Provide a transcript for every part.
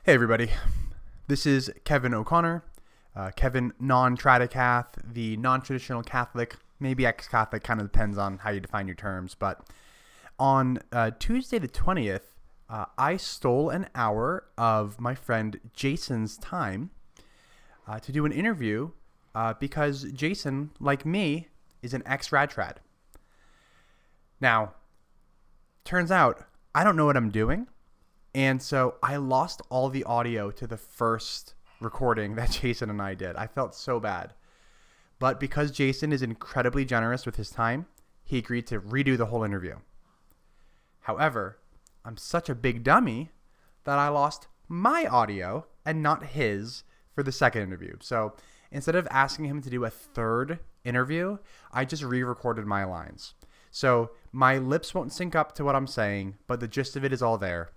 Hey everybody, this is Kevin O'Connor, Kevin non-Tradicath, the non-traditional Catholic, maybe ex-Catholic, kind of depends on how you define your terms, but on Tuesday the 20th, I stole an hour of my friend Jason's time to do an interview because Jason, like me, is an ex-Rad-Trad. Now, turns out, I don't know what I'm doing. And so I lost all the audio to the first recording that Jason and I did. I felt so bad. But because Jason is incredibly generous with his time, he agreed to redo the whole interview. However, I'm such a big dummy that I lost my audio and not his for the second interview. So instead of asking him to do a third interview, I just re-recorded my lines. So my lips won't sync up to what I'm saying, but the gist of it is all there.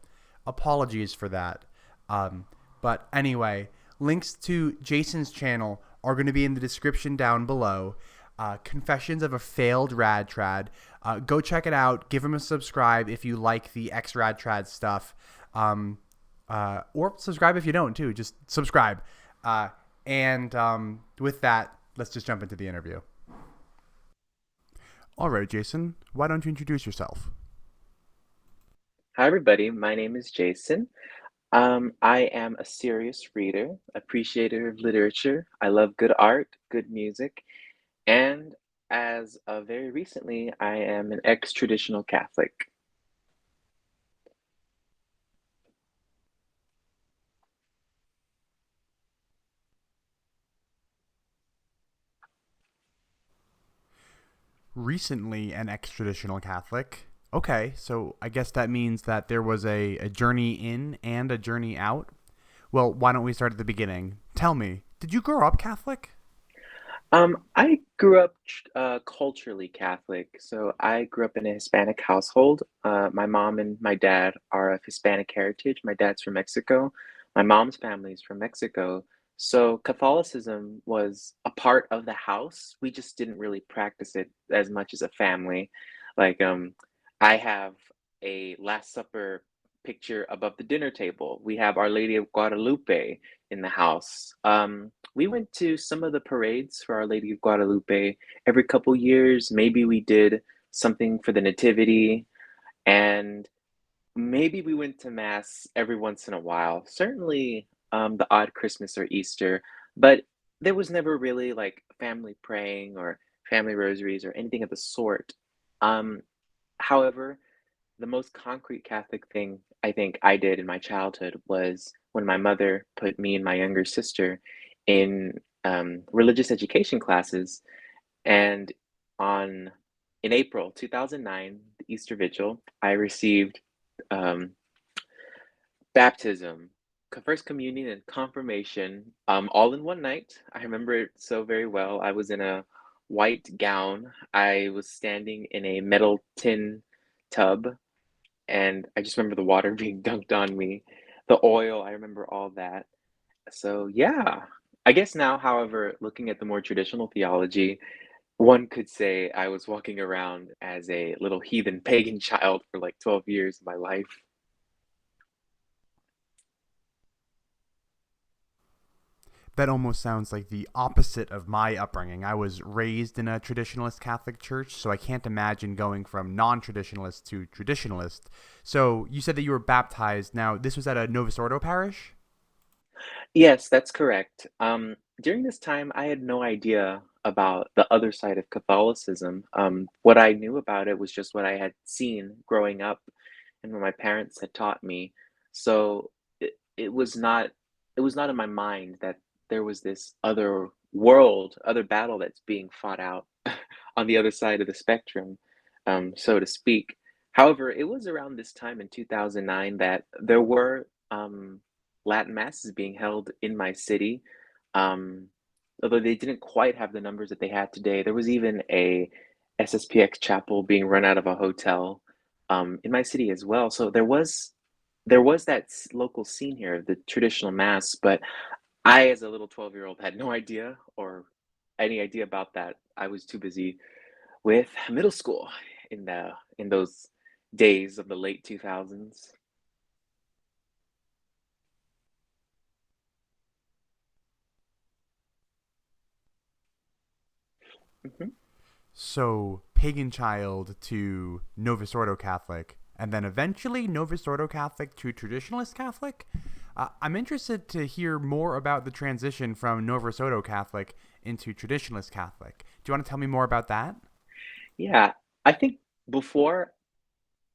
Apologies for that. But anyway, links to Jason's channel are going to be in the description down below. Confessions of a Failed Rad Trad. Go check it out. Give him a subscribe if you like the ex-Rad Trad stuff. Or subscribe if you don't, too. Just subscribe. And with that, let's just jump into the interview. All right, Jason, why don't you introduce yourself? Hi, everybody. My name is Jason. I am a serious reader, appreciator of literature. I love good art, good music, and as of very recently, I am an ex-traditional Catholic. Recently an ex-traditional Catholic. Okay, so I guess that means that there was a journey in and a journey out. Well, why don't we start at the beginning? Tell me, did you grow up Catholic? I grew up culturally Catholic, so I grew up in a Hispanic household. My mom and my dad are of Hispanic heritage. My dad's from Mexico. My mom's family is from Mexico. So Catholicism was a part of the house. We just didn't really practice it as much as a family. Like, I have a Last Supper picture above the dinner table. We have Our Lady of Guadalupe in the house. We went to some of the parades for Our Lady of Guadalupe every couple years. Maybe we did something for the Nativity, and maybe we went to Mass every once in a while. Certainly, the odd Christmas or Easter, but there was never really like family praying or family rosaries or anything of the sort. Um, However, the most concrete Catholic thing I think I did in my childhood was when my mother put me and my younger sister in religious education classes. And on in April 2009, the Easter Vigil, I received um, baptism, first communion, and confirmation all in one night. I remember it so very well. I was in a white gown. I was standing in a metal tin tub, and I just remember the water being dunked on me, the oil, I remember all that. So, yeah. I guess now, however, looking at the more traditional theology, one could say I was walking around as a little heathen pagan child for like 12 years of my life. That almost sounds like the opposite of my upbringing. I was raised in a traditionalist Catholic church, so I can't imagine going from non-traditionalist to traditionalist. So you said that you were baptized. Now, this was at a Novus Ordo parish? Yes, that's correct. During this time, I had no idea about the other side of Catholicism. What I knew about it was just what I had seen growing up and what my parents had taught me. So it was not in my mind that there was this other world, other battle that's being fought out on the other side of the spectrum, so to speak. However, it was around this time in 2009 that there were Latin masses being held in my city. Um, Although they didn't quite have the numbers that they had today, there was even a SSPX chapel being run out of a hotel in my city as well. So there was that local scene here, the traditional mass, but I, as a little 12-year-old, had no idea or any idea about that. I was too busy with middle school in those days of the late 2000s. Hmm. So, pagan child to Novus Ordo Catholic, and then eventually Novus Ordo Catholic to Traditionalist Catholic. I'm interested to hear more about the transition from Novus Ordo Catholic into Traditionalist Catholic. Do you want to tell me more about that? Yeah, I think before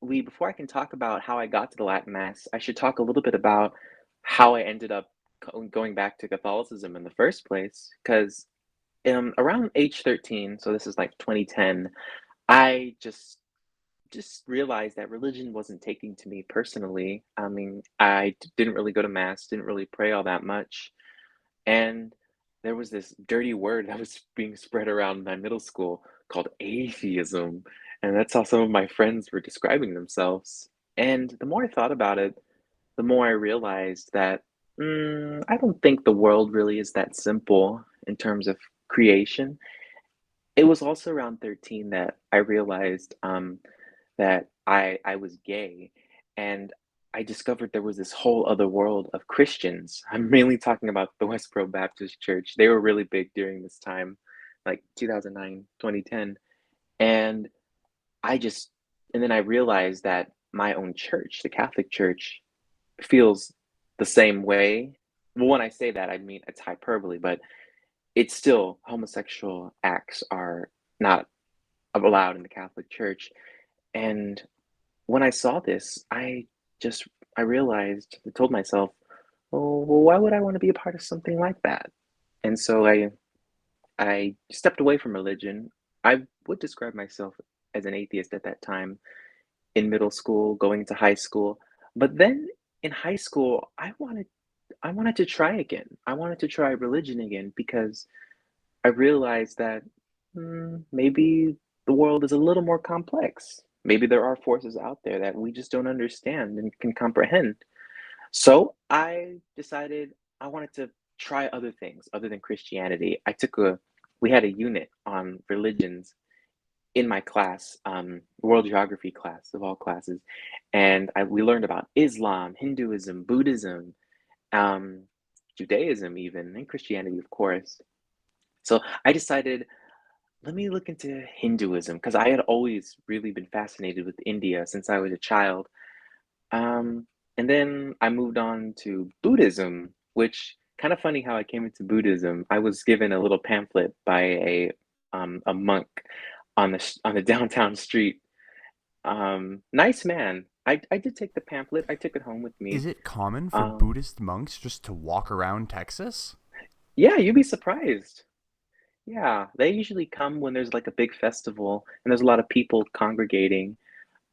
before I can talk about how I got to the Latin Mass, I should talk a little bit about how I ended up going back to Catholicism in the first place. Because around age 13, so this is like 2010, I just realized that religion wasn't taking to me personally. I mean, didn't really go to mass, didn't really pray all that much, and there was this dirty word that was being spread around my middle school called atheism, and that's how some of my friends were describing themselves. And the more I thought about it, the more I realized that I don't think the world really is that simple in terms of creation. It was also around 13 that I realized that I was gay, and I discovered there was this whole other world of Christians. I'm mainly talking about the Westboro Baptist Church. They were really big during this time, like 2009, 2010. And I just and then I realized that my own church, the Catholic Church, feels the same way. Well, when I say that, I mean it's hyperbole, but it's still homosexual acts are not allowed in the Catholic Church. And when I saw this, just I realized, I told myself, "Oh, well, why would I want to be a part of something like that?" And so I stepped away from religion. I would describe myself as an atheist at that time in middle school, going to high school. But then in high school, I wanted to try again. I wanted to try religion again because I realized that maybe the world is a little more complex. Maybe there are forces out there that we just don't understand and can comprehend. So I decided I wanted to try other things other than Christianity. We had a unit on religions in my class, world geography class of all classes, and we learned about Islam, Hinduism, Buddhism, um, Judaism, even, and Christianity, of course. So I decided, let me look into Hinduism because I had always really been fascinated with India since I was a child. And then I moved on to Buddhism, which kind of funny how I came into Buddhism. I was given a little pamphlet by a monk on on the downtown street. Nice man. I did take the pamphlet. I took it home with me. Is it common for Um, Buddhist monks just to walk around Texas? yeah, you'd be surprised. Yeah, they usually come when there's like a big festival and there's a lot of people congregating,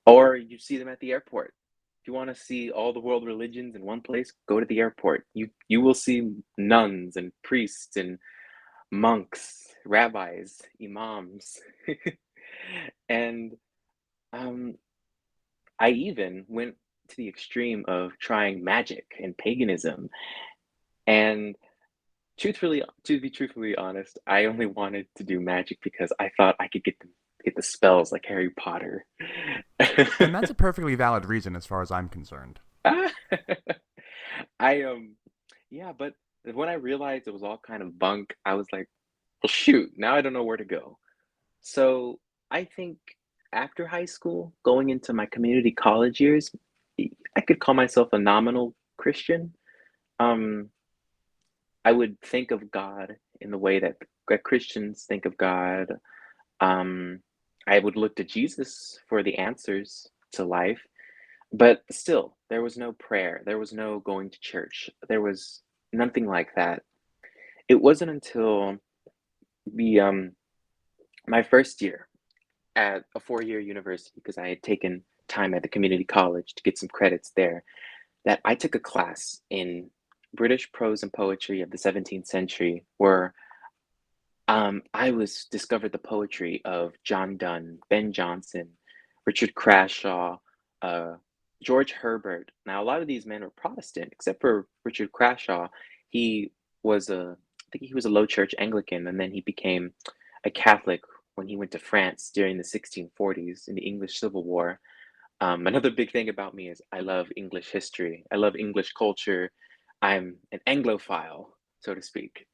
or you see them at the airport. If you want to see all the world religions in one place, go to the airport. You will see nuns and priests and monks, rabbis, imams. And um, I even went to the extreme of trying magic and paganism. And to be truthfully honest, I only wanted to do magic because I thought I could get the spells like Harry Potter. And that's a perfectly valid reason as far as I'm concerned. I yeah, but when I realized it was all kind of bunk, I was like, well shoot, now I don't know where to go. So I think after high school, going into my community college years, I could call myself a nominal Christian. Um, I would think of God in the way that Christians think of God. Um, I would look to Jesus for the answers to life. But still, there was no prayer. There was no going to church. There was nothing like that. It wasn't until the my first year at a 4-year university, because I had taken time at the community college to get some credits there, that I took a class in British prose and poetry of the 17th century, where I was discovered the poetry of John Donne, Ben Jonson, Richard Crashaw, uh, George Herbert. Now, a lot of these men were Protestant, except for Richard Crashaw. He I think he was a Low Church Anglican, and then he became a Catholic when he went to France during the 1640s in the English Civil War. Another big thing about me is I love English history. I love English culture. I'm an Anglophile, so to speak,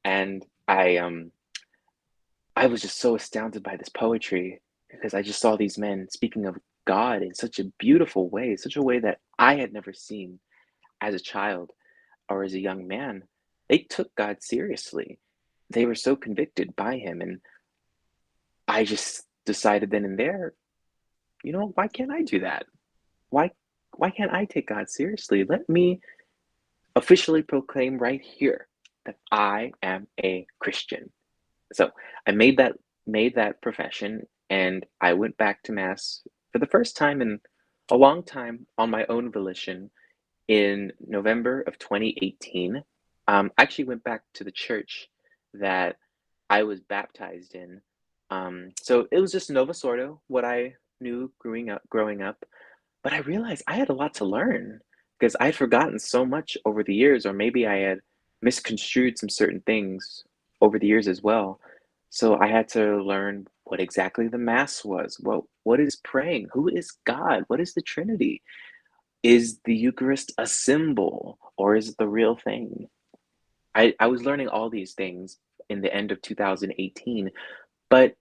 and I was just so astounded by this poetry because I just saw these men speaking of God in such a beautiful way, such a way that I had never seen as a child or as a young man. They took God seriously. They were so convicted by him. And I just decided then and there, why can't I do that? Why why can't I take God seriously? Let me officially proclaim right here that I am a Christian. So I made that profession, and I went back to mass for the first time in a long time on my own volition in November of 2018. I actually went back to the church that I was baptized in. So it was just Novus Ordo, what I knew growing up. But I realized I had a lot to learn because I had forgotten so much over the years, or maybe I had misconstrued some certain things over the years as well. So I had to learn what exactly the Mass was. What is praying? Who is God? What is the Trinity? Is the Eucharist a symbol or is it the real thing? I was learning all these things in the end of 2018, but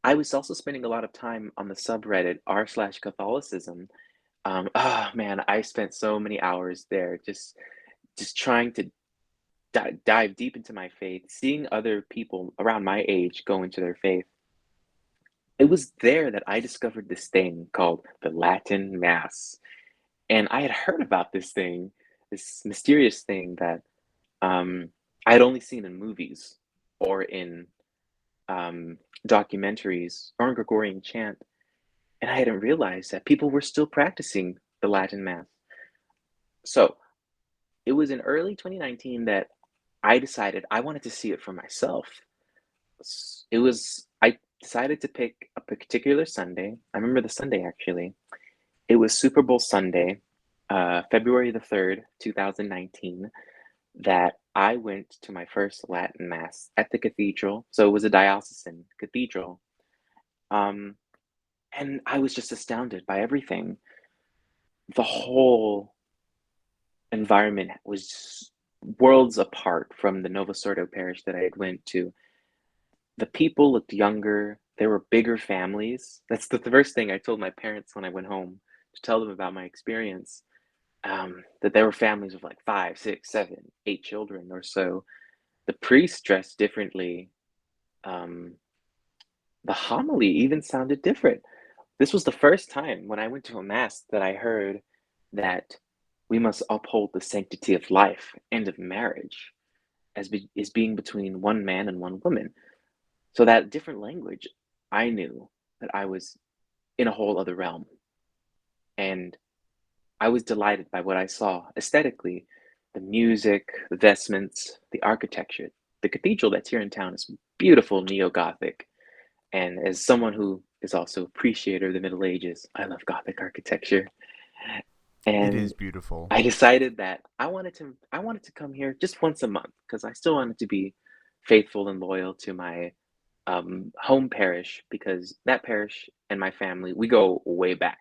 I was also spending a lot of time on the subreddit r/Catholicism. Oh man, I spent so many hours there just trying to dive deep into my faith, seeing other people around my age go into their faith. It was there that I discovered this thing called the Latin Mass. And I had heard about this thing, this mysterious thing that um, I had only seen in movies or in um, documentaries or in Gregorian chant. And I hadn't realized that people were still practicing the Latin Mass. So it was in early 2019 that I decided I wanted to see it for myself. I decided to pick a particular Sunday. I remember the Sunday actually. It was Super Bowl Sunday, February the 3rd, 2019, that I went to my first Latin Mass at the cathedral. So it was a diocesan cathedral. Um, and I was just astounded by everything. The whole environment was worlds apart from the Novus Ordo parish that I had went to. The people looked younger. There were bigger families. That's the first thing I told my parents when I went home to tell them about my experience. That there were families of like five, six, seven, eight children or so. The priest dressed differently. Um, the homily even sounded different. This was the first time when I went to a mass that I heard that we must uphold the sanctity of life and of marriage as being between one man and one woman. So that different language, I knew that I was in a whole other realm. And I was delighted by what I saw aesthetically, the music, the vestments, the architecture. The cathedral that's here in town is beautiful neo-Gothic. And as someone who is also appreciator of the Middle Ages, I love Gothic architecture. It is And beautiful. I decided that I wanted to come here just once a month because I still wanted to be faithful and loyal to my home parish because that parish and my family, we go way back.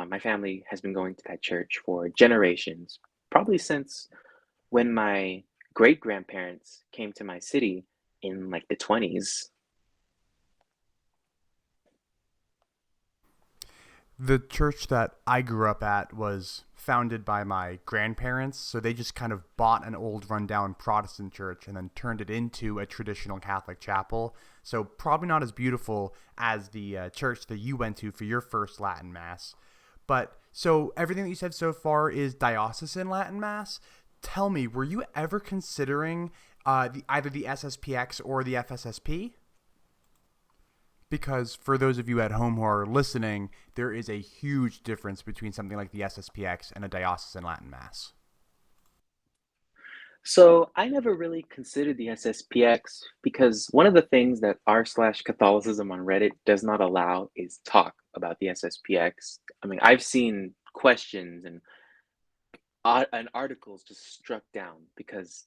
My family has been going to that church for generations, probably since when my great grandparents came to my city in like the 20s. The church that I grew up at was founded by my grandparents, so they just kind of bought an old rundown Protestant church and then turned it into a traditional Catholic chapel. So probably not as beautiful as the church that you went to for your first Latin Mass. But so everything that you said so far is diocesan Latin Mass. Tell me, were you ever considering either the SSPX or the FSSP? Because for those of you at home who are listening, there is a huge difference between something like the SSPX and a diocesan Latin Mass. So I never really considered the SSPX because one of the things that r/Catholicism on Reddit does not allow is talk about the SSPX. I mean, I've seen questions and articles just struck down because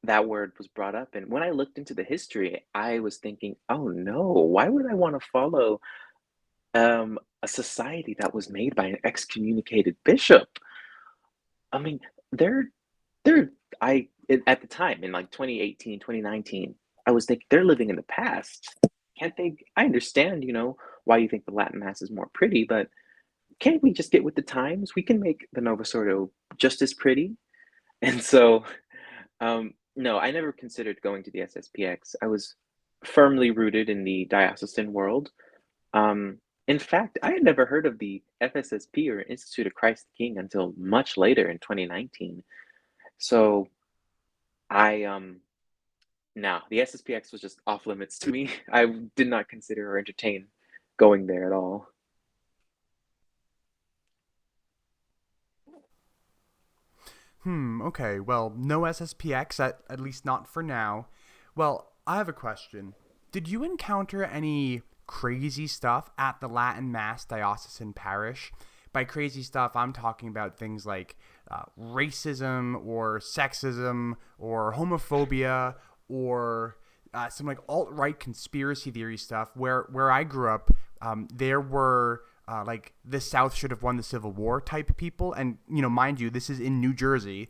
that word was brought up. And when I looked into the history, I was thinking, oh no, why would I want to follow a society that was made by an excommunicated bishop? I mean, they're they're at the time in like 2018, 2019. I was thinking they're living in the past. Can't they? I understand, why you think the Latin Mass is more pretty, but can't we just get with the times? We can make the Novus Ordo just as pretty. And so, no, I never considered going to the SSPX. I was firmly rooted in the diocesan world. In fact, I had never heard of the FSSP or Institute of Christ the King until much later in 2019. So I no, the SSPX was just off limits to me. I did not consider or entertain going there at all. Okay. Well, no SSPX, at least not for now. Well, I have a question. Did you encounter any crazy stuff at the Latin Mass Diocesan Parish? By crazy stuff, I'm talking about things like racism or sexism or homophobia or some like alt-right conspiracy theory stuff. Where I grew up, there were like the South should have won the Civil War type people, and mind you, this is in New Jersey.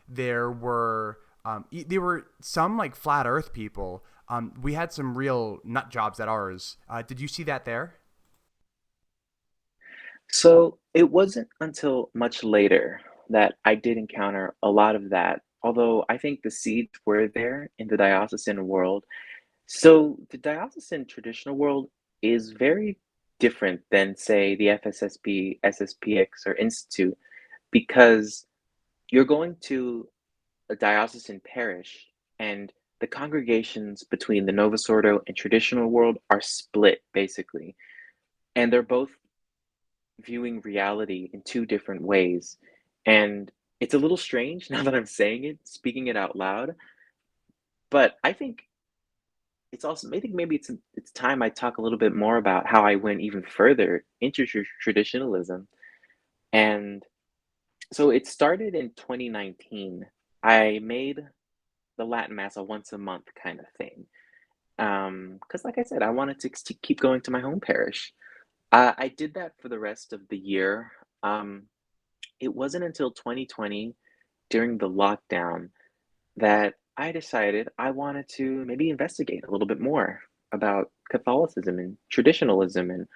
There were there were some like flat Earth people. We had some real nut jobs at ours. Did you see that there? So it wasn't until much later that I did encounter a lot of that, although I think the seeds were there in the diocesan world. So the diocesan traditional world is very different than, say, the FSSP, SSPX, or Institute, because you're going to a diocesan parish and the congregations between the Novus Ordo and traditional world are split, basically. And they're both viewing reality in two different ways. And it's a little strange now that I'm saying it, speaking it out loud, but I think it's also I think maybe it's time I talk a little bit more about how I went even further into traditionalism. And so it started in 2019. I made the Latin Mass a once a month kind of thing. Because like I said, I wanted to keep going to my home parish. I did that for the rest of the year. Um, it wasn't until 2020 during the lockdown that I decided I wanted to maybe investigate a little bit more about Catholicism and traditionalism and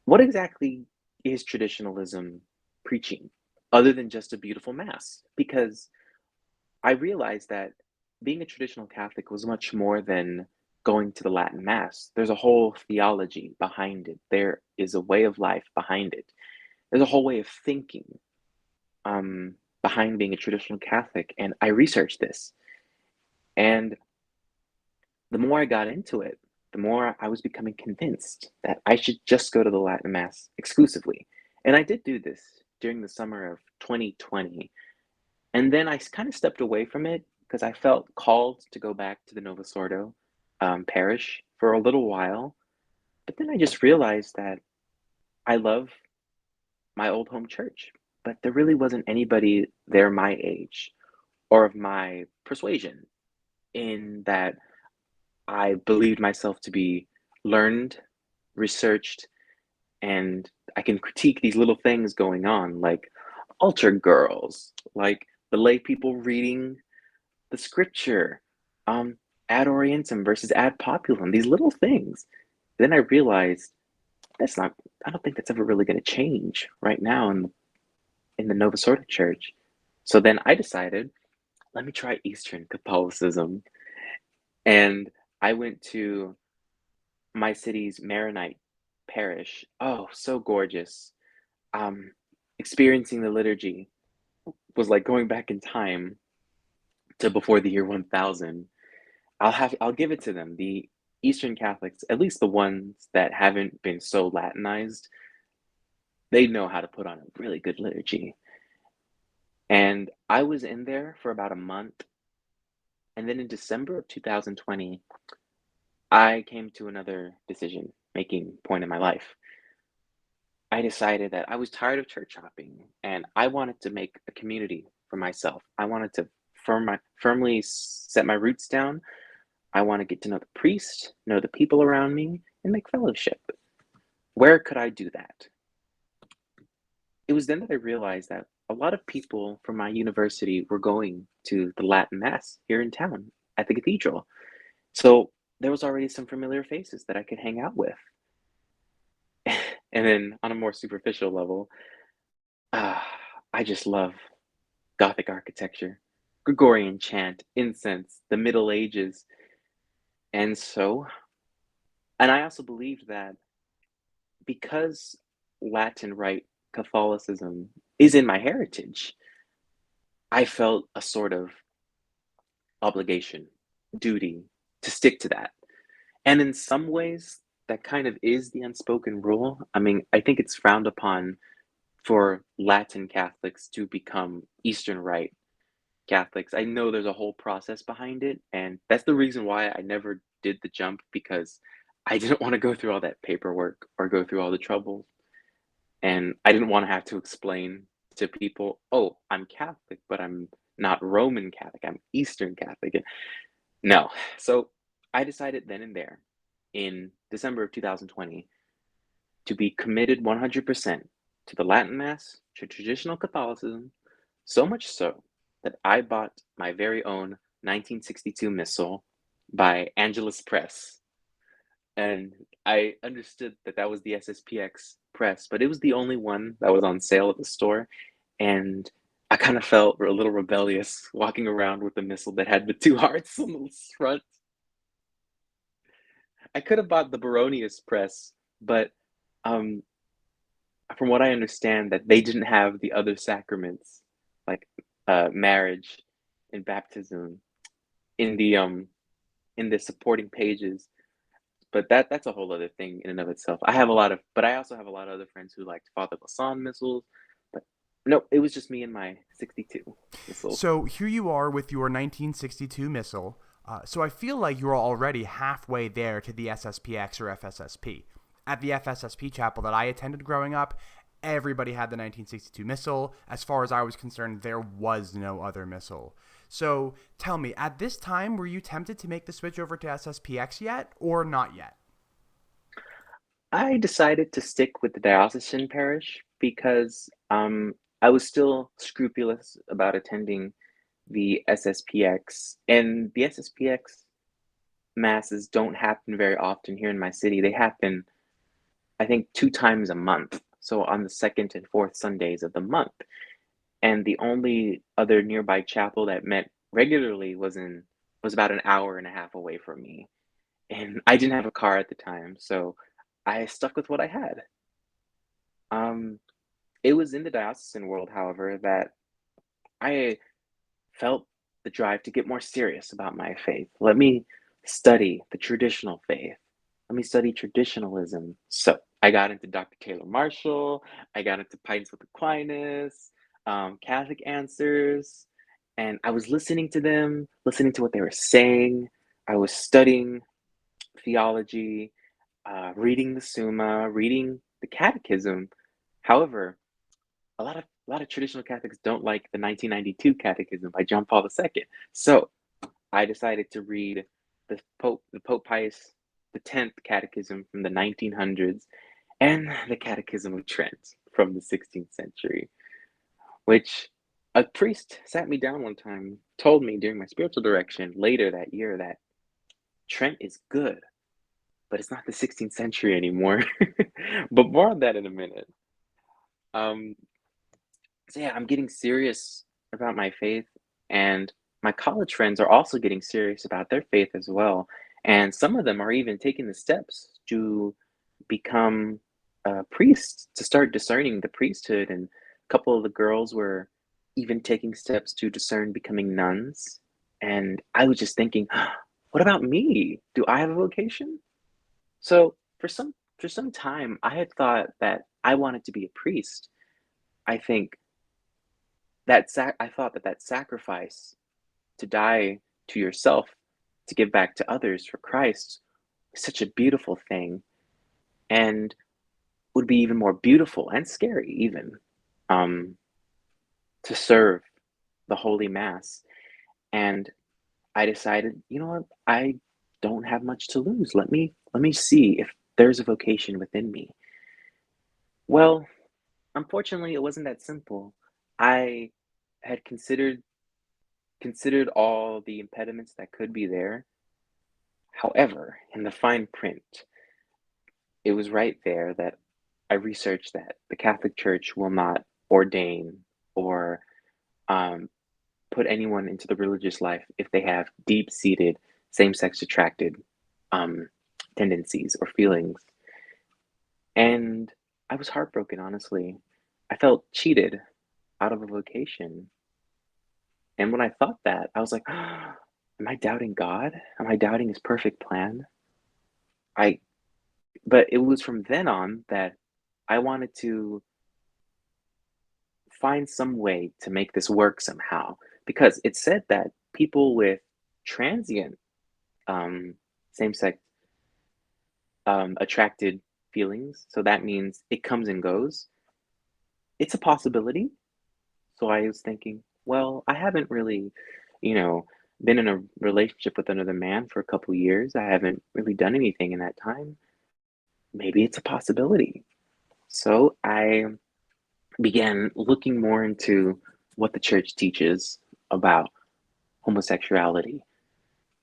what exactly is traditionalism preaching other than just a beautiful mass? Because I realized that being a traditional Catholic was much more than going to the Latin Mass. There's a whole theology behind it, there is a way of life behind it, there's a whole way of thinking behind being a traditional Catholic. And I researched this. And the more I got into it, the more I was becoming convinced that I should just go to the Latin Mass exclusively. And I did do this during the summer of 2020. And then I kind of stepped away from it because I felt called to go back to the Novus Ordo parish for a little while. But then I just realized that I love my old home church, but there really wasn't anybody there my age or of my persuasion, in that I believed myself to be learned, researched, and I can critique these little things going on, like altar girls, like the lay people reading the scripture, um, ad orientem versus ad populum, these little things. Then I realized that's not, I don't think that's ever really going to change right now in the Novus Ordo Church. So then I decided, let me try Eastern Catholicism. And I went to my city's Maronite parish. Oh, so gorgeous. Um, Experiencing the liturgy was like going back in time to before the year 1000. I'll give it to them. The Eastern Catholics, at least the ones that haven't been so Latinized, they know how to put on a really good liturgy. And I was in there for about a month. And then in December of 2020, I came to another decision making point in my life. I decided that I was tired of church hopping and I wanted to make a community for myself. I wanted to firmly set my roots down. I want to get to know the priest, know the people around me, and make fellowship. Where could I do that? It was then that I realized that a lot of people from my university were going to the Latin Mass here in town at the cathedral. So there was already some familiar faces that I could hang out with. And then on a more superficial level, ah, I just love Gothic architecture, Gregorian chant, incense, the Middle Ages. And so, and I also believed that because Latin Rite Catholicism is in my heritage, I felt a sort of obligation, duty to stick to that. And in some ways, that kind of is the unspoken rule. I mean, I think it's frowned upon for Latin Catholics to become Eastern Rite Catholics. I know there's a whole process behind it, and that's the reason why I never did the jump because I didn't want to go through all that paperwork or go through all the trouble. And I didn't want to have to explain to people, oh, I'm Catholic, but I'm not Roman Catholic, I'm Eastern Catholic. No. So I decided then and there in December of 2020 to be committed 100% to the Latin Mass, to traditional Catholicism, so much so that I bought my very own 1962 Missal by Angelus Press. And I understood that that was the SSPX press, but it was the only one that was on sale at the store. And I kind of felt a little rebellious walking around with the missal that had the two hearts on the front. I could have bought the Baronius press, but um, from what I understand, that they didn't have the other sacraments like marriage and baptism in the supporting pages. But that's a whole other thing in and of itself. But I also have a lot of other friends who liked Father Lasan missals. But no, it was just me and my 62 missal. So here you are with your 1962 missile. So I feel like you're already halfway there to the SSPX or FSSP. At the FSSP chapel that I attended growing up, everybody had the 1962 missile. As far as I was concerned, there was no other missile. So tell me, at this time, were you tempted to make the switch over to SSPX yet, or not yet? I decided to stick with the diocesan parish because I was still scrupulous about attending the SSPX, and the SSPX masses don't happen very often here in my city. They happen, I think, two times a month. So on the second and fourth Sundays of the month. And the only other nearby chapel that met regularly was about an hour and a half away from me. And I didn't have a car at the time, so I stuck with what I had. Um, it was in the diocesan world, however, that I felt the drive to get more serious about my faith. Let me study the traditional faith. Let me study traditionalism. So I got into Dr. Taylor Marshall. I got into Pints with Aquinas, Catholic Answers, and I was listening to them, listening to what they were saying. I was studying theology, reading the Summa, reading the Catechism. However, a lot of traditional Catholics don't like the 1992 Catechism by John Paul II. So I decided to read the Pope Pius X Catechism from the 1900s, and the Catechism of Trent from the 16th century, which a priest sat me down one time, told me during my spiritual direction later that year that Trent is good, but it's not the 16th century anymore. But more on that in a minute. Um, so yeah, I'm getting serious about my faith, and my college friends are also getting serious about their faith as well. And some of them are even taking the steps to become priests, to start discerning the priesthood. And a couple of the girls were even taking steps to discern becoming nuns. And I was just thinking, what about me? Do I have a vocation? So for some time, I had thought that I wanted to be a priest. I think I thought that that sacrifice to die to yourself to give back to others for Christ is such a beautiful thing, and would be even more beautiful and scary even um, to serve the Holy Mass. And I decided, you know what, I don't have much to lose. Let me see if there's a vocation within me. Well, unfortunately, it wasn't that simple. I had considered all the impediments that could be there, However, in the fine print, it was right there that I researched that the Catholic Church will not ordain or um, put anyone into the religious life if they have deep-seated same-sex attracted um, tendencies or feelings. And I was heartbroken, honestly. I felt cheated out of a vocation. And when I thought that, I was like, am I doubting God? Am I doubting his perfect plan? I but it was from then on that I wanted to find some way to make this work somehow because it said that people with transient um, same-sex attracted feelings, so that means it comes and goes. It's a possibility. So I was thinking, well, I haven't really, you know, been in a relationship with another man for a couple years. I haven't really done anything in that time. Maybe it's a possibility. So I began looking more into what the church teaches about homosexuality.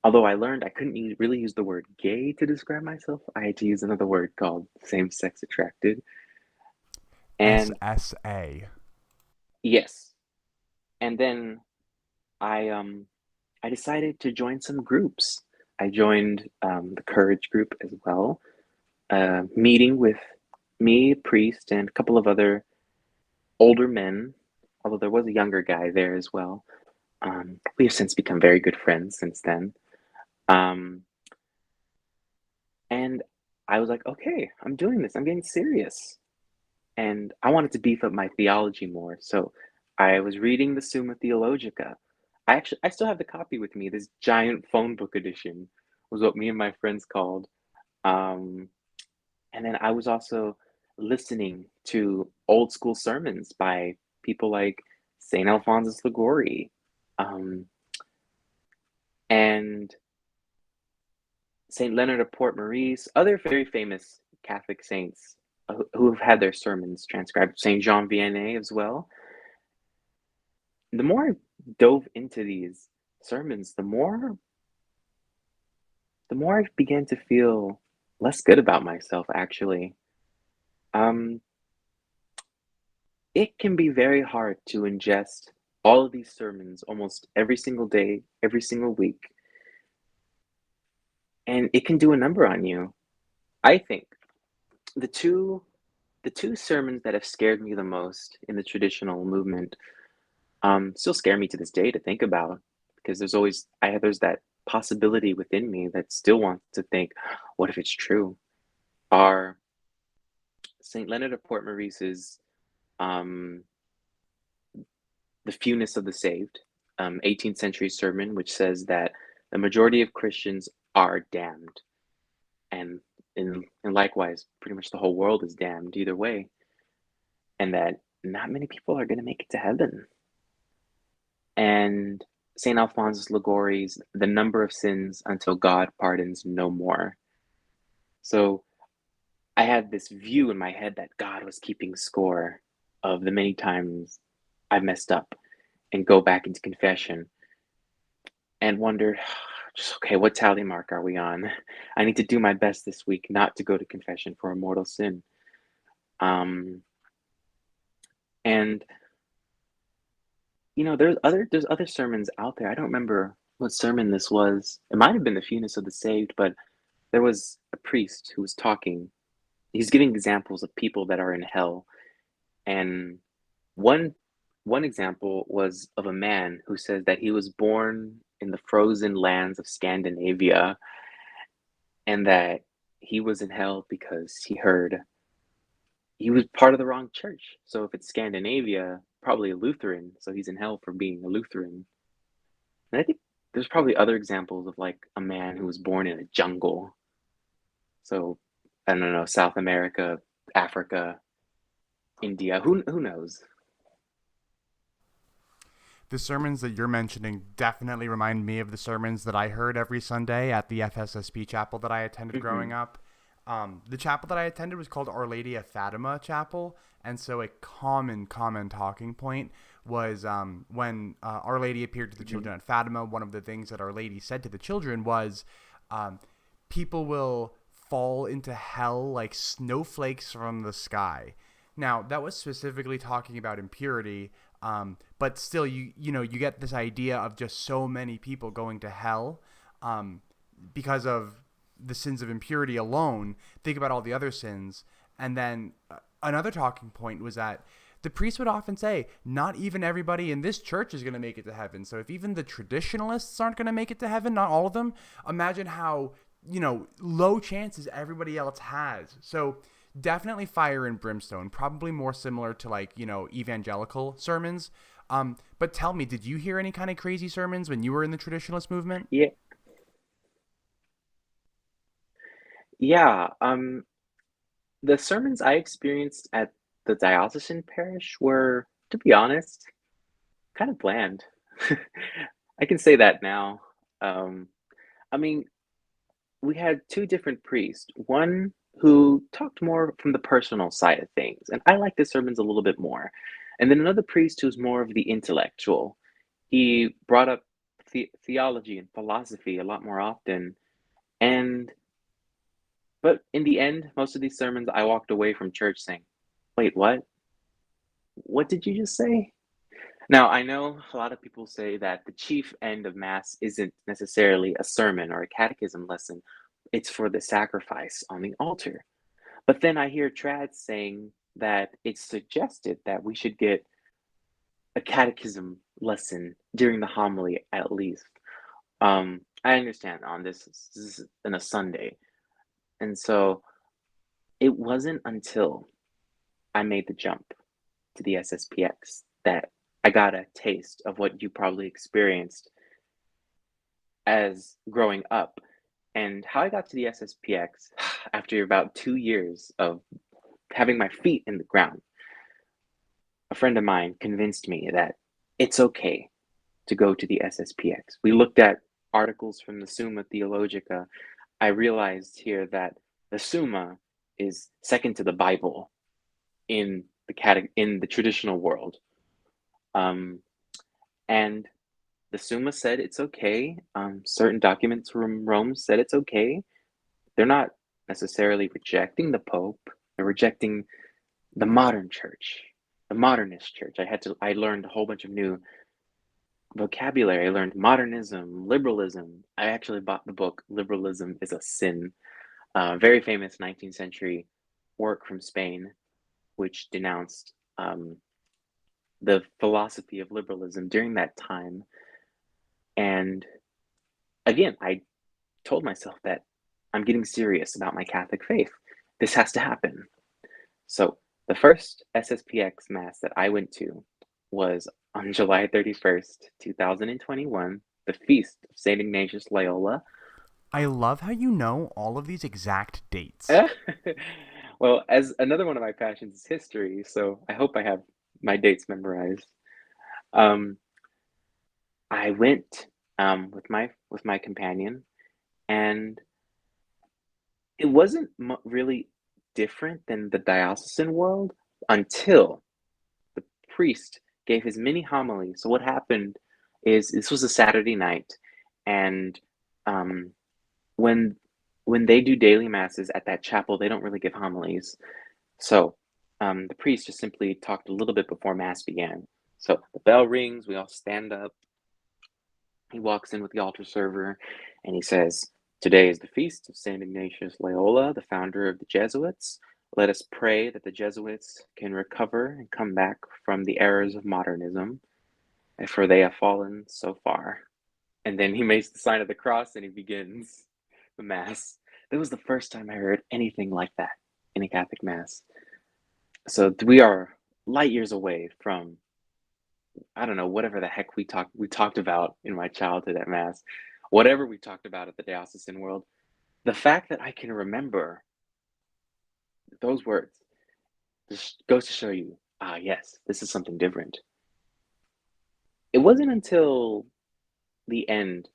Although I learned I couldn't really use the word gay to describe myself, I had to use another word called same sex attracted. And SSA. yes, and then I I decided to join some groups. I joined the Courage group as well, meeting with me, a priest, and a couple of other older men, although there was a younger guy there as well. We have since become very good friends since then. Um, and I was like, okay, I'm doing this. I'm getting serious. And I wanted to beef up my theology more. So I was reading the Summa Theologica. I still have the copy with me. This giant phone book edition was what me and my friends called. Um, and then I was also listening to old school sermons by people like Saint Alphonsus Liguori, um, and Saint Leonard of Port Maurice, other very famous Catholic saints who have had their sermons transcribed. Saint Jean Vianney as well. The more I dove into these sermons, the more I began to feel less good about myself, actually. Um, it can be very hard to ingest all of these sermons almost every single day, every single week, and it can do a number on you. I think the two the two sermons that have scared me the most in the traditional movement still scare me to this day to think about because there's that possibility within me that still wants to think, what if it's true? Are Saint Leonard of Port Maurice's um, "The Fewness of the Saved," 18th century sermon, which says that the majority of Christians are damned, and and likewise, pretty much the whole world is damned either way, and that not many people are going to make it to heaven. And St. Alphonsus Liguori's "The Number of Sins Until God Pardons No More." So I had this view in my head that God was keeping score of the many times I messed up and go back into confession and wondered, just okay, what tally mark are we on? I need to do my best this week not to go to confession for a mortal sin. Um, and there's other sermons out there. I don't remember what sermon this was. It might have been the Fewness of the Saved, but there was a priest who was talking. He's giving examples of people that are in hell, and one one example was of a man who says that he was born in the frozen lands of Scandinavia and that he was in hell because he was part of the wrong church. So if it's Scandinavia, probably a Lutheran, so he's in hell for being a Lutheran. And I think there's probably other examples of like a man who was born in a jungle. So I don't know, South America, Africa, India, who knows? The sermons that you're mentioning definitely remind me of the sermons that I heard every Sunday at the FSSP chapel that I attended growing Hmm. up. The chapel that I attended was called Our Lady of Fatima Chapel, and so a common talking point was when Our Lady appeared to the Hmm. children at Fatima. One of the things that Our Lady said to the children was, um, people will fall into hell like snowflakes from the sky. Now, that was specifically talking about impurity, but still, you get this idea of just so many people going to hell, um, because of the sins of impurity alone. Think about all the other sins, and then another talking point was that the priest would often say, not even everybody in this church is going to make it to heaven. So if even the traditionalists aren't going to make it to heaven, not all of them, imagine how, low chances everybody else has. So definitely fire and brimstone, probably more similar to like, evangelical sermons. But tell me, did you hear any kind of crazy sermons when you were in the traditionalist movement? Yeah, yeah. The sermons I experienced at the diocesan parish were, to be honest, kind of bland. I can say that now. Um, I mean, we had two different priests. One who talked more from the personal side of things, and I liked his sermons a little bit more. And then another priest who's more of the intellectual. He brought up theology and philosophy a lot more often. And but in the end, most of these sermons, I walked away from church saying, "Wait, what? What did you just say?" Now, I know a lot of people say that the chief end of Mass isn't necessarily a sermon or a catechism lesson, it's for the sacrifice on the altar. But then I hear trads saying that it's suggested that we should get a catechism lesson during the homily at least. I understand on this is on a Sunday. And so it wasn't until I made the jump to the SSPX that I got a taste of what you probably experienced as growing up. And how I got to the SSPX after about 2 years of having my feet in the ground, a friend of mine convinced me that it's okay to go to the SSPX. We looked at articles from the Summa Theologica. I realized here that the Summa is second to the Bible in in the traditional world. Um, and the Summa said it's okay. Certain documents from Rome said it's okay. They're not necessarily rejecting the Pope. They're rejecting the modern church, the modernist church. I learned a whole bunch of new vocabulary. I learned modernism, liberalism. I actually bought the book Liberalism is a Sin, very famous 19th century work from Spain, which denounced the philosophy of liberalism during that time. And again, I told myself that I'm getting serious about my Catholic faith. This has to happen. So the first SSPX Mass that I went to was on July 31st, 2021, the feast of St. Ignatius Loyola. I love how you know all of these exact dates. Well, as another one of my passions is history, so I hope I have my dates memorized. Um, I went with my companion, and it wasn't really different than the diocesan world until the priest gave his mini homily. So what happened is this was a Saturday night, and um, when when they do daily masses at that chapel, they don't really give homilies. So the priest just simply talked a little bit before mass began. So the bell rings, we all stand up. He walks in with the altar server, and he says, "Today is the feast of Saint Ignatius Loyola, the founder of the Jesuits. Let us pray that the Jesuits can recover and come back from the errors of modernism, for they have fallen so far." And then he makes the sign of the cross and he begins the Mass. That was the first time I heard anything like that in a Catholic Mass. So we are light years away from, I don't know, whatever the heck we talked about in my childhood at Mass, whatever we talked about at the diocesan world. The fact that I can remember those words just goes to show you, yes, this is something different. It wasn't until the end.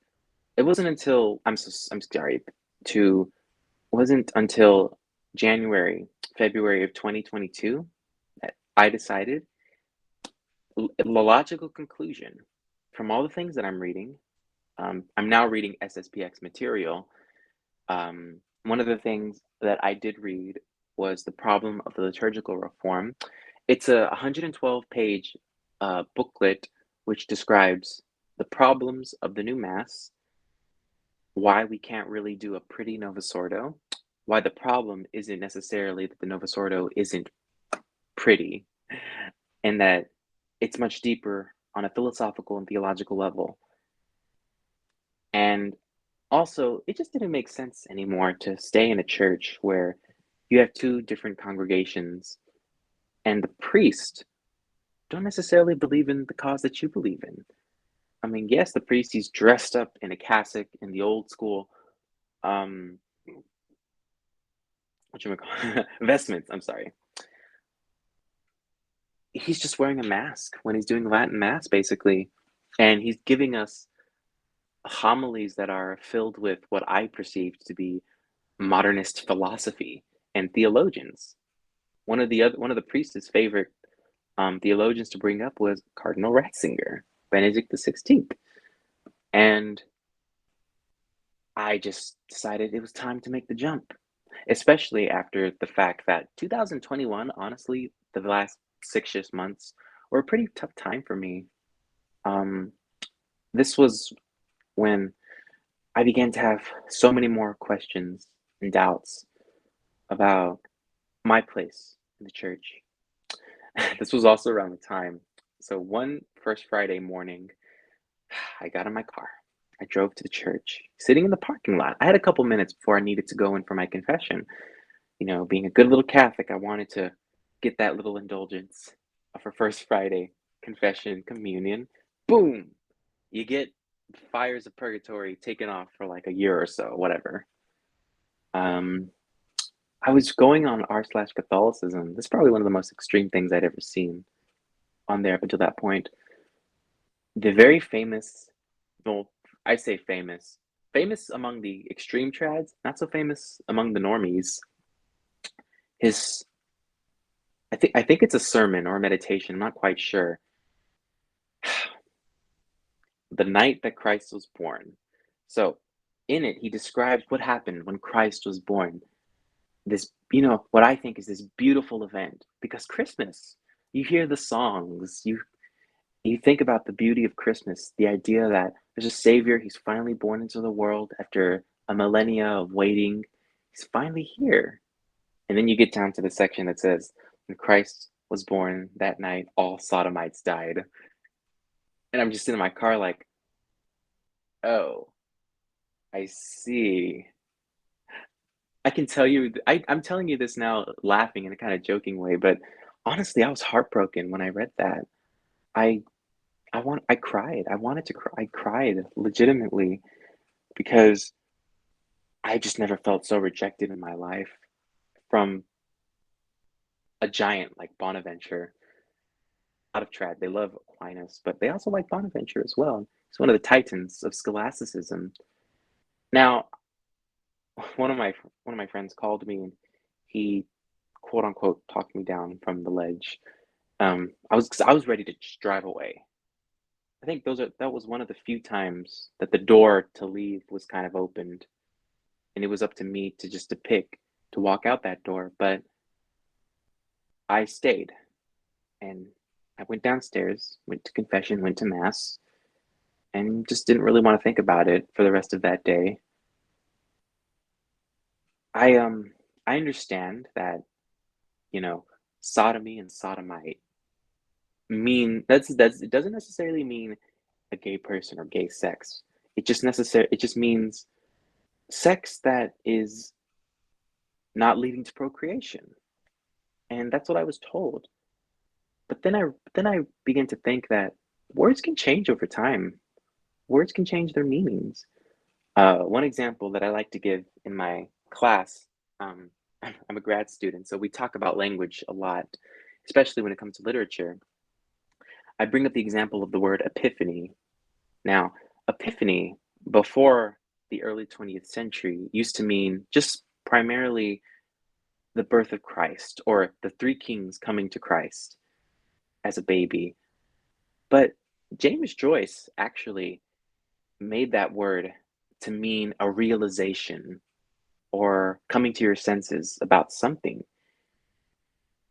It wasn't until I'm sorry to wasn't until January, February of 2022 that I decided the logical conclusion from all the things that I'm reading. I'm now reading SSPX material. One of the things that I did read was The Problem of the Liturgical Reform. It's a 112-page booklet which describes the problems of the new Mass, why we can't really do a pretty Novus Ordo, why the problem isn't necessarily that the Novus Ordo isn't pretty, and that it's much deeper on a philosophical and theological level. And also, it just didn't make sense anymore to stay in a church where you have two different congregations and the priest don't necessarily believe in the cause that you believe in. I mean, yes, the priest, he's dressed up in a cassock in the old school um vestments, I'm sorry. He's just wearing a mask when he's doing Latin mass, basically. And he's giving us homilies that are filled with what I perceived to be modernist philosophy and theologians. One of the priest's favorite theologians to bring up was Cardinal Ratzinger, Benedict XVI. And I just decided it was time to make the jump, especially after the fact that 2021, honestly, the last 6 months were a pretty tough time for me. Um, this was when I began to have so many more questions and doubts about my place in the church. This was also around the time. So one first Friday morning, I got in my car. I drove to the church, sitting in the parking lot. I had a couple minutes before I needed to go in for my confession. You know, being a good little Catholic, I wanted to get that little indulgence of a first Friday confession, communion. Boom! You get fires of purgatory taken off for like a year or so, whatever. Um, I was going on r/Catholicism. This is probably one of the most extreme things I'd ever seen on there up until that point. The very famous, well, I say famous, famous among the extreme trads, not so famous among the normies. His, I think it's a sermon or a meditation. I'm not quite sure. The night that Christ was born. So, in it, he describes what happened when Christ was born. This, what I think is this beautiful event, because Christmas, you hear the songs, you think about the beauty of Christmas, the idea that there's a savior, he's finally born into the world after a millennia of waiting. He's finally here. And then you get down to the section that says, when Christ was born that night, all sodomites died. And I'm just in my car like, oh, I see. I can tell you, I'm telling you this now laughing in a kind of joking way, but honestly, I was heartbroken when I read that. I I cried. I wanted to cry. I cried legitimately because I just never felt so rejected in my life from a giant like Bonaventure. Out of trad, they love Aquinas, but they also like Bonaventure as well. He's one of the titans of scholasticism. Now, one of my one of my friends called me and he quote unquote talked me down from the ledge. I was ready to just drive away. I think that was one of the few times that the door to leave was kind of opened, and it was up to me to just to pick to walk out that door. But I stayed, and I went downstairs, went to confession, went to mass, and just didn't really want to think about it for the rest of that day. I understand that you know sodomy and sodomite mean that's it doesn't necessarily mean a gay person or gay sex. It just means sex that is not leading to procreation. And that's what I was told. But then I began to think that words can change over time. Words can change their meanings. One example that I like to give in my class, um, I'm a grad student, so we talk about language a lot, especially when it comes to literature. I bring up the example of the word epiphany. Now, epiphany before the early 20th century used to mean just primarily the birth of Christ or the three kings coming to Christ as a baby. But James Joyce actually made that word to mean a realization. or coming to your senses about something.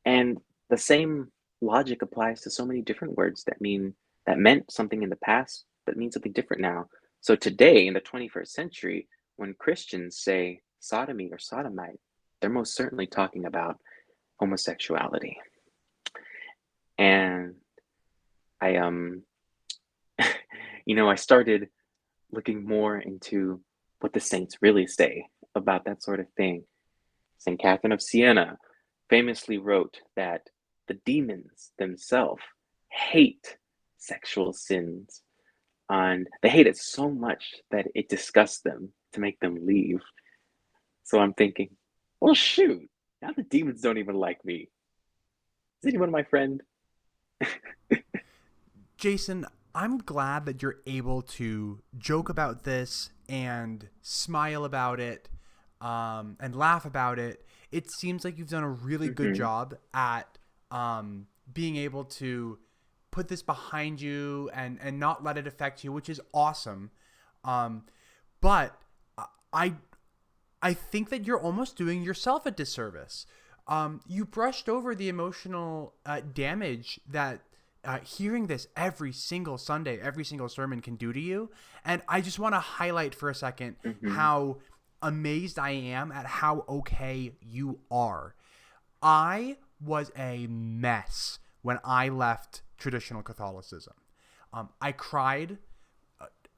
And the same logic applies to so many different words that meant something in the past but mean something different now. So today in the 21st century, when Christians say sodomy or sodomite, they're most certainly talking about homosexuality. And I I started looking more into what the saints really say about that sort of thing. St. Catherine of Siena famously wrote that the demons themselves hate sexual sins, and they hate it so much that it disgusts them to make them leave. So I'm thinking, well, shoot, now the demons don't even like me. Is anyone my friend? Jason, I'm glad that you're able to joke about this and smile about it, and laugh about it. It seems like you've done a really good Hmm. job at being able to put this behind you and not let it affect you, which is awesome. Um, but I I think that you're almost doing yourself a disservice. You brushed over the emotional damage that hearing this every single Sunday, every single sermon can do to you. And I just want to highlight for a second Hmm. how amazed I am at how okay you are. I was a mess when I left traditional Catholicism. I cried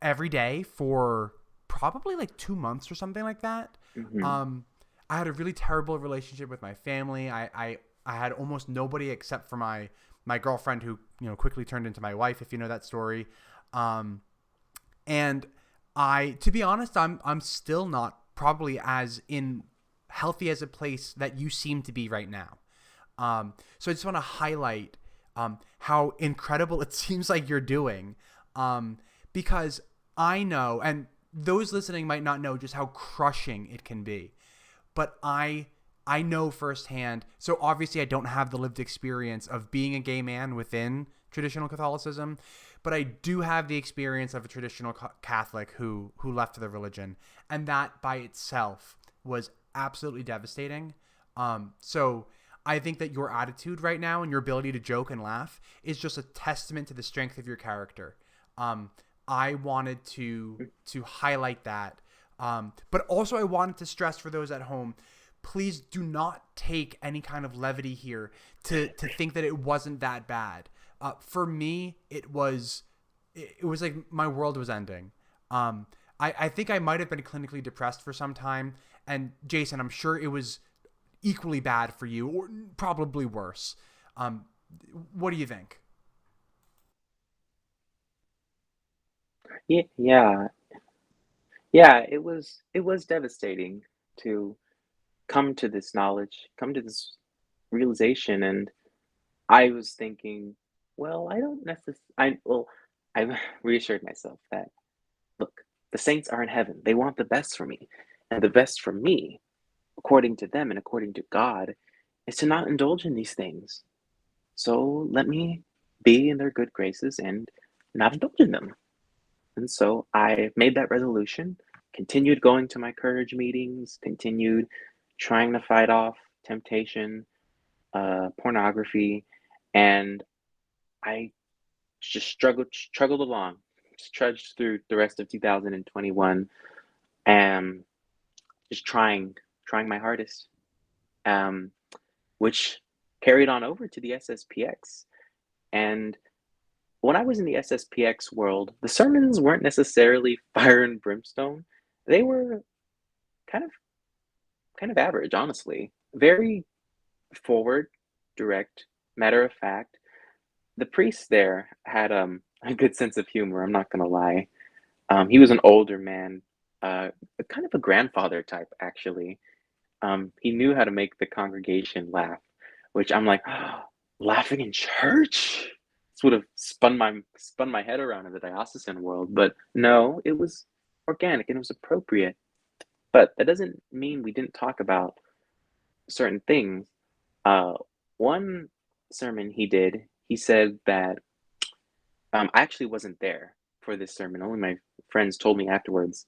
every day for probably like 2 months or something like that. Hmm. Um, I had a really terrible relationship with my family. I had almost nobody except for my girlfriend, who quickly turned into my wife, if you know that story. Um, and to be honest, I'm still not probably as in healthy as a place that you seem to be right now. So I just want to highlight how incredible it seems like you're doing, um, because I know, and those listening might not know just how crushing it can be, but I know firsthand. So obviously, I don't have the lived experience of being a gay man within traditional Catholicism, but I do have the experience of a traditional Catholic who left the religion, and that by itself was absolutely devastating. So I think that your attitude right now and your ability to joke and laugh is just a testament to the strength of your character. Um, I wanted to highlight that, but also I wanted to stress for those at home, please do not take any kind of levity here to think that it wasn't that bad. For me, it was like my world was ending. I think I might have been clinically depressed for some time. And Jason, I'm sure it was equally bad for you, or probably worse. Um, what do you think? Yeah, yeah, yeah. It was devastating to come to this knowledge, come to this realization, and I was thinking, well, I don't necessarily. I reassured myself that look, the saints are in heaven. They want the best for me, and the best for me, according to them and according to God, is to not indulge in these things. So let me be in their good graces and not indulge in them. And so I made that resolution, continued going to my courage meetings, continued trying to fight off temptation, pornography, and I just struggled along, just trudged through the rest of 2021, and just trying my hardest, um, which carried on over to the SSPX. And when I was in the SSPX world, the sermons weren't necessarily fire and brimstone. They were kind of kind of average, honestly. Very forward, direct, matter of fact. The priest there had a good sense of humor, I'm not gonna lie. He was an older man, kind of a grandfather type, actually. He knew how to make the congregation laugh, which I'm like, laughing in church? This would have spun my head around in the diocesan world, but no, it was organic and it was appropriate. But that doesn't mean we didn't talk about certain things. Uh, One sermon he did, he said that I actually wasn't there for this sermon. Only my friends told me afterwards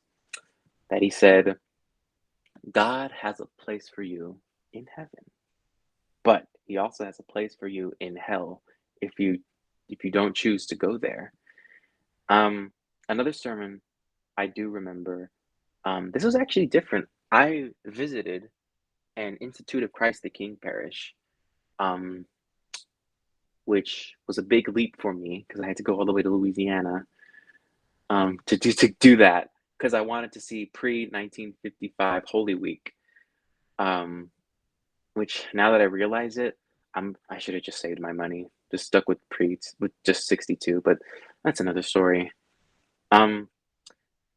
that he said God has a place for you in heaven, but he also has a place for you in hell if you don't choose to go there. Um, Another sermon I do remember, this was actually different. I visited an Institute of Christ the King parish, um, which was a big leap for me because I had to go all the way to Louisiana to do that because I wanted to see pre 1955 Holy Week. Um, which now that I realize it, I should have just saved my money, just stuck with pre with just 62, but that's another story. Um,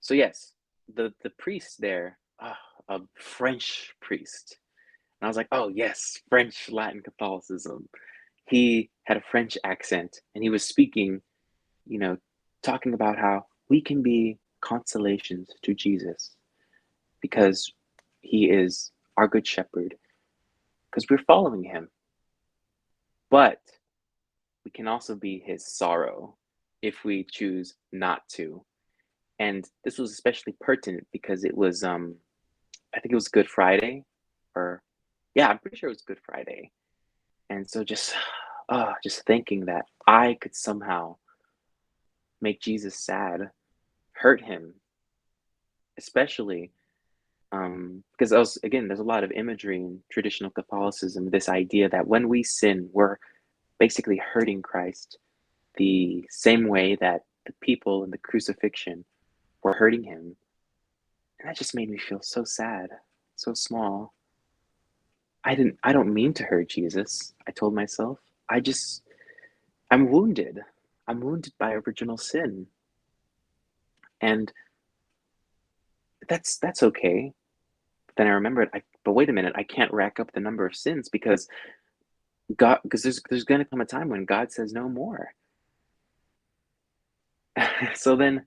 so yes, the priest there, a French priest, and I was like, oh yes, French Latin Catholicism. He had a French accent, and he was speaking, you know, talking about how we can be consolations to Jesus because he is our good shepherd, because we're following him. But we can also be his sorrow if we choose not to. And this was especially pertinent because it was I think it was Good Friday, or yeah, I'm pretty sure it was Good Friday. And so just thinking that I could somehow make Jesus sad, hurt him, especially because I was again, there's a lot of imagery in traditional Catholicism, this idea that when we sin, we're basically hurting Christ the same way that the people in the crucifixion were hurting him. And that just made me feel so sad, so small. I don't mean to hurt Jesus, I told myself. I'm wounded. I'm wounded by original sin. And that's okay. But then I remembered, but wait a minute, I can't rack up the number of sins because there's going to come a time when God says no more. So then,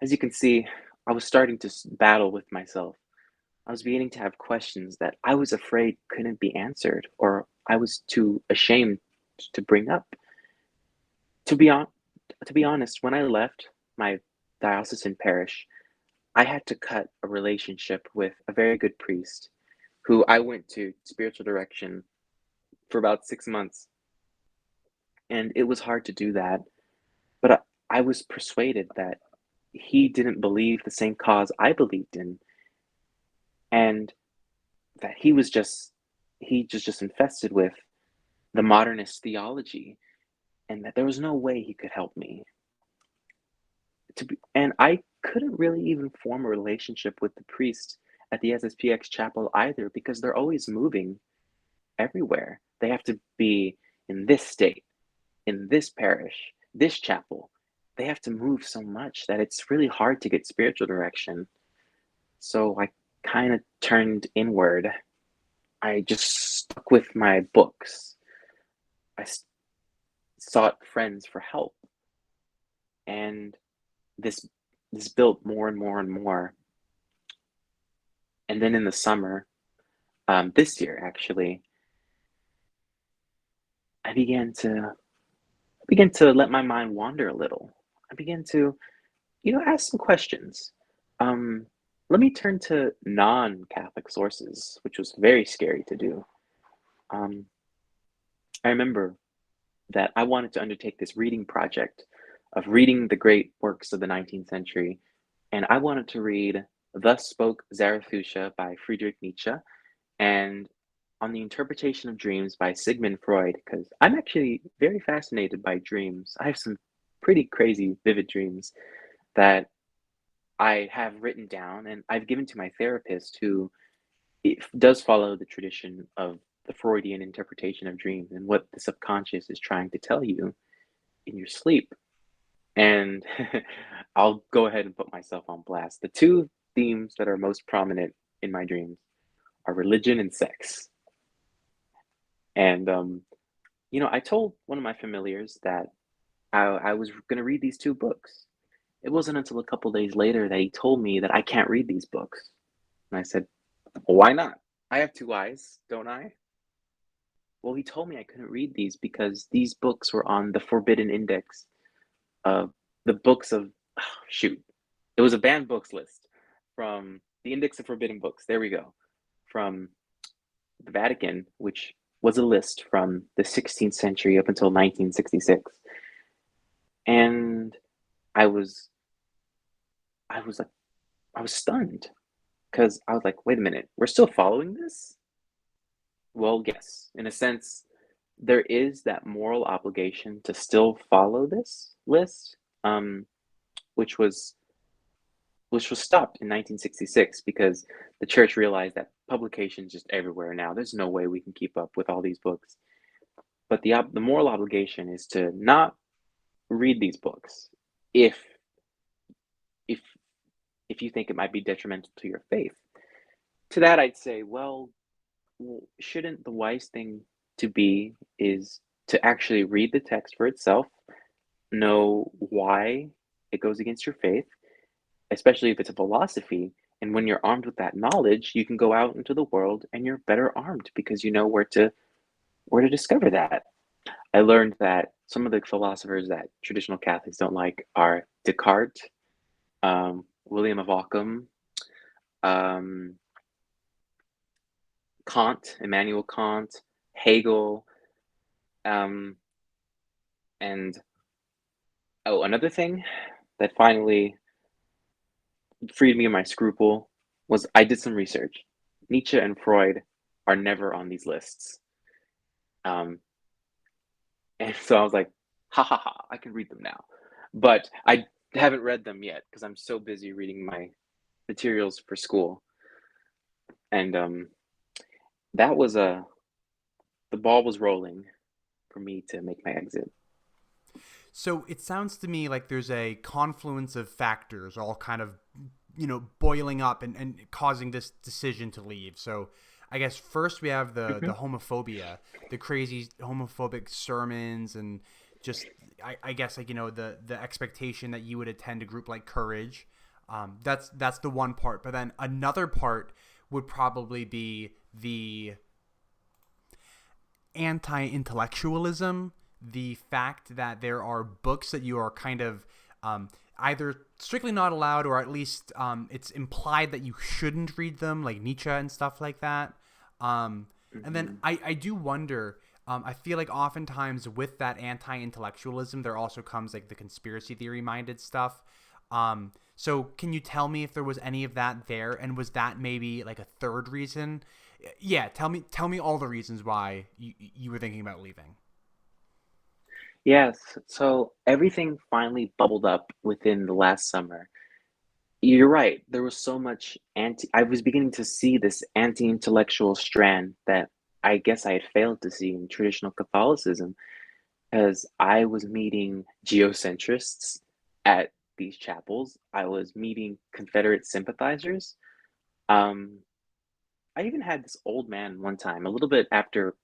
as you can see, I was starting to battle with myself. I was beginning to have questions that I was afraid couldn't be answered, or I was too ashamed to bring up. To be on, to be honest, when I left my diocesan parish, I had to cut a relationship with a very good priest who I went to spiritual direction for about 6 months, and it was hard to do that. But I was persuaded that he didn't believe the same cause I believed in, and that he just infested with the modernist theology, and that there was no way he could help me. And I couldn't really even form a relationship with the priest at the SSPX chapel either because they're always moving everywhere. They have to be in this state, in this parish, this chapel. They have to move so much that it's really hard to get spiritual direction. So I kind of turned inward. I just stuck with my books. I sought friends for help, and this this built more and more and more. And then in the summer, this year actually, I began to let my mind wander a little. I began to, ask some questions. Um, Let me turn to non-Catholic sources, which was very scary to do. Um, I remember that I wanted to undertake this reading project of reading the great works of the 19th century, and I wanted to read Thus Spoke Zarathustra by Friedrich Nietzsche and On the Interpretation of Dreams by Sigmund Freud, because I'm actually very fascinated by dreams. I have some pretty crazy, vivid dreams that I have written down and I've given to my therapist who does follow the tradition of the Freudian interpretation of dreams and what the subconscious is trying to tell you in your sleep. And I'll go ahead and put myself on blast. The two themes that are most prominent in my dreams are religion and sex. And, I told one of my familiars that I was going to read these two books. It wasn't until a couple days later that he told me that I can't read these books. And I said, well, why not? I have two eyes, don't I? Well, he told me I couldn't read these because these books were on the forbidden index of the books of, shoot, it was a banned books list from the Index of Forbidden Books. There we go. from the Vatican, which was a list from the 16th century up until 1966. And I was I was like I was stunned because I was like, wait a minute, we're still following this? Well, yes, in a sense, there is that moral obligation to still follow this list, um, which was which was stopped in 1966 because the church realized that publications just everywhere now. There's no way we can keep up with all these books. But the moral obligation is to not read these books if if if you think it might be detrimental to your faith. To that, I'd say, well, shouldn't the wise thing to be is to actually read the text for itself, know why it goes against your faith, especially if it's a philosophy. And when you're armed with that knowledge, you can go out into the world and you're better armed because you know where to discover that. I learned that some of the philosophers that traditional Catholics don't like are Descartes, William of Ockham, um, Kant, Immanuel Kant, Hegel, um, and oh, another thing that finally freed me of my scruple was I did some research. Nietzsche and Freud are never on these lists. Um, and so I was like, ha ha ha, I can read them now. But I haven't read them yet because I'm so busy reading my materials for school. And that was the ball was rolling for me to make my exit. So it sounds to me like there's a confluence of factors all kind of, boiling up and causing this decision to leave. So I guess first we have the Hmm. homophobia, the crazy homophobic sermons, and just I guess like the expectation that you would attend a group like Courage. That's the one part, but then another part would probably be the anti-intellectualism, the fact that there are books that you are kind of either strictly not allowed, or at least it's implied that you shouldn't read them, like Nietzsche and stuff like that. And then Hmm. I do wonder. I feel like oftentimes with that anti-intellectualism, there also comes like the conspiracy theory minded stuff. So can you tell me if there was any of that there, and was that maybe like a third reason? Yeah, tell me all the reasons why you were thinking about leaving. Yes, so everything finally bubbled up within the last summer. You're right. There was so much I was beginning to see this anti-intellectual strand that I guess I had failed to see in traditional Catholicism, as I was meeting geocentrists at these chapels. I was meeting Confederate sympathizers. Um, I even had this old man one time, a little bit after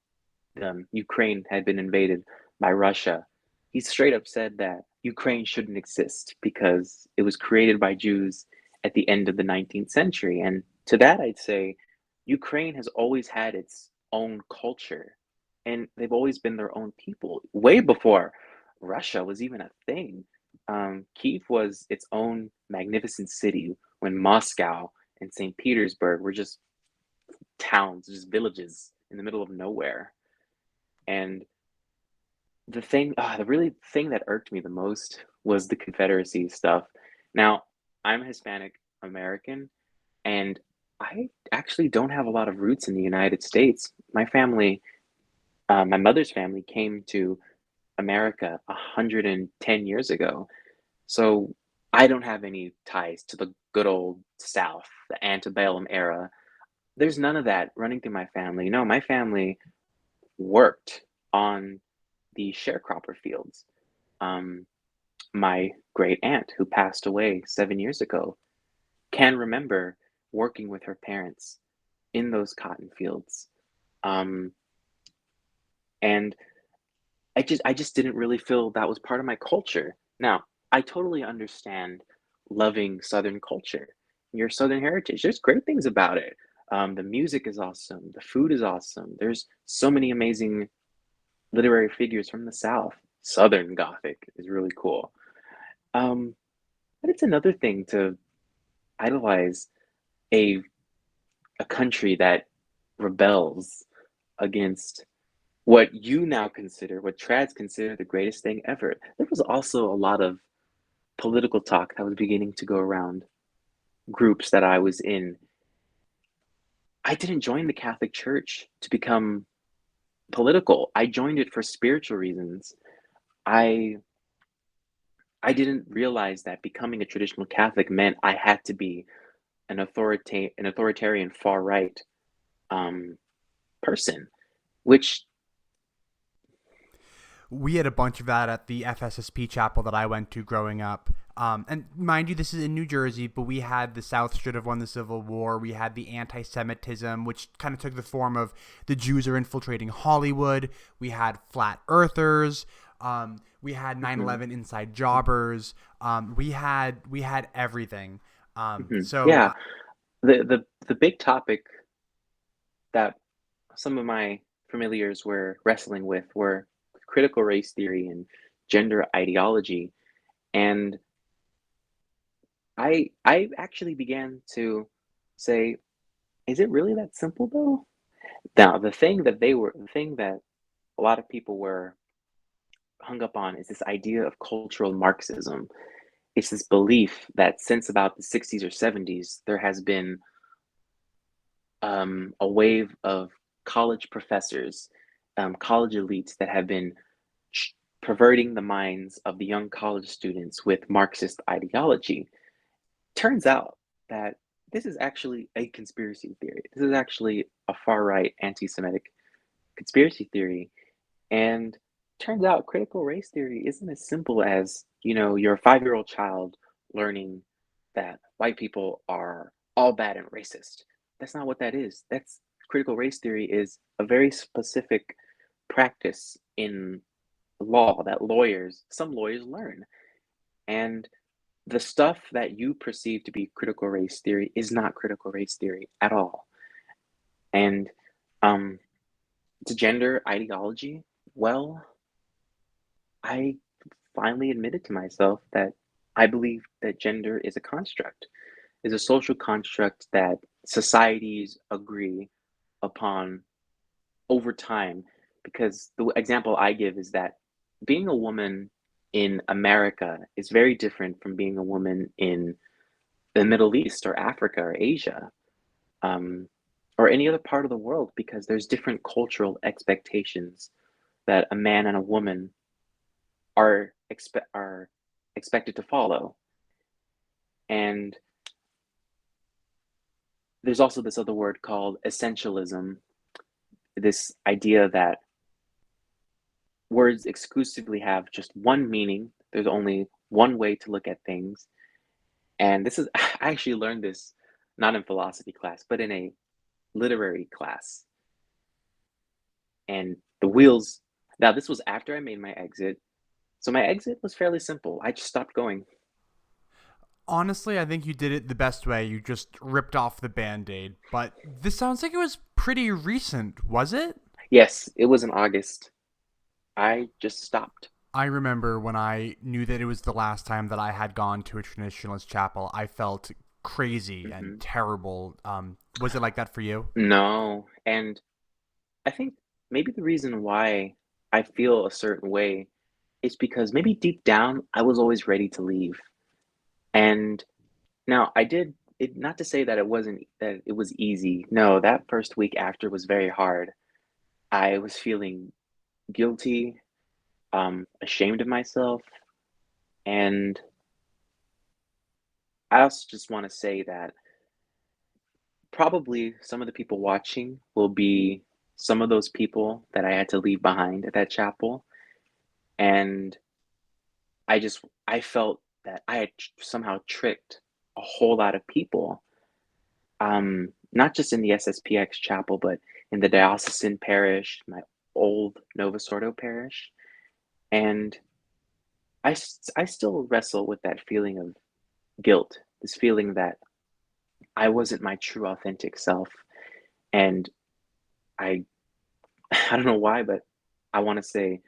Ukraine had been invaded by Russia. He straight up said that Ukraine shouldn't exist because it was created by Jews at the end of the 19th century. And to that, I'd say Ukraine has always had its own culture and they've always been their own people, way before Russia was even a thing. Kiev was its own magnificent city when Moscow and St. Petersburg were just towns, just villages in the middle of nowhere. And the really thing that irked me the most was the Confederacy stuff. Now, I'm Hispanic American, and I actually don't have a lot of roots in the United States. My mother's family came to America 110 years ago. So I don't have any ties to the good old South, the antebellum era. There's none of that running through my family. No, my family worked on the sharecropper fields. Um, my great aunt, who passed away 7 years ago, can remember working with her parents in those cotton fields. Um, and I just didn't really feel that was part of my culture. Now, I totally understand loving Southern culture, your Southern heritage. There's great things about it. The music is awesome. The food is awesome. There's so many amazing literary figures from the South. Southern Gothic is really cool. Um, but it's another thing to idolize a a country that rebels against what you now consider, what trads consider the greatest thing ever. There was also a lot of political talk that was beginning to go around groups that I was in. I didn't join the Catholic Church to become political. I joined it for spiritual reasons. I I didn't realize that becoming a traditional Catholic meant I had to be an authoritarian far right um, person, which We had a bunch of that at the FSSP chapel that I went to growing up. And mind you, this is in New Jersey, but we had the South should have won the Civil War. We had the anti-Semitism, which kind of took the form of the Jews are infiltrating Hollywood. We had flat earthers. We had nine mhm, 11 inside jobbers. We had everything. mhm. So Yeah, the big topic that some of my familiars were wrestling with were critical race theory and gender ideology, and I actually began to say, is it really that simple though? Now, the thing that a lot of people were hung up on is this idea of cultural Marxism. It's this belief that since about the 60s or 70s, there has been a wave of college professors, college elites that have been perverting the minds of the young college students with Marxist ideology. Turns out that this is actually a conspiracy theory. This is actually a far right anti Semitic conspiracy theory. And turns out critical race theory isn't as simple as, your 5-year-old child learning that white people are all bad and racist. That's not what that is. That's critical race theory is a very specific practice in law that some lawyers learn. And the stuff that you perceive to be critical race theory is not critical race theory at all. And um, to gender ideology, well, I finally admitted to myself that I believe that gender is a construct, is a social construct that societies agree upon over time. Because the example I give is that being a woman in America is very different from being a woman in the Middle East or Africa or Asia, um, or any other part of the world, because there's different cultural expectations that a man and a woman are expected to follow. And there's also this other word called essentialism, this idea that words exclusively have just one meaning. There's only one way to look at things. And this is, I actually learned this not in philosophy class, but in a literary class. And the wheels, now this was after I made my exit. So my exit was fairly simple. I just stopped going. honestly, I think you did it the best way. You just ripped off the band-aid. But this sounds like it was pretty recent, was it? Yes, it was in August. I just stopped. I remember when I knew that it was the last time that I had gone to a traditionalist chapel, I felt crazy and Hmm. terrible. Was it like that for you? No. And I think maybe the reason why I feel a certain way is because maybe deep down I was always ready to leave. And now I did it, not to say that it was easy. No, that first week after was very hard. I was feeling guilty, ashamed of myself, and I also just want to say that probably some of the people watching will be some of those people that I had to leave behind at that chapel. And I felt that I had somehow tricked a whole lot of people, not just in the SSPX chapel, but in the Diocesan Parish, my old Nova Sordo parish. And I still wrestle with that feeling of guilt, this feeling that I wasn't my true authentic self. And I, I don't know why, but I want to say,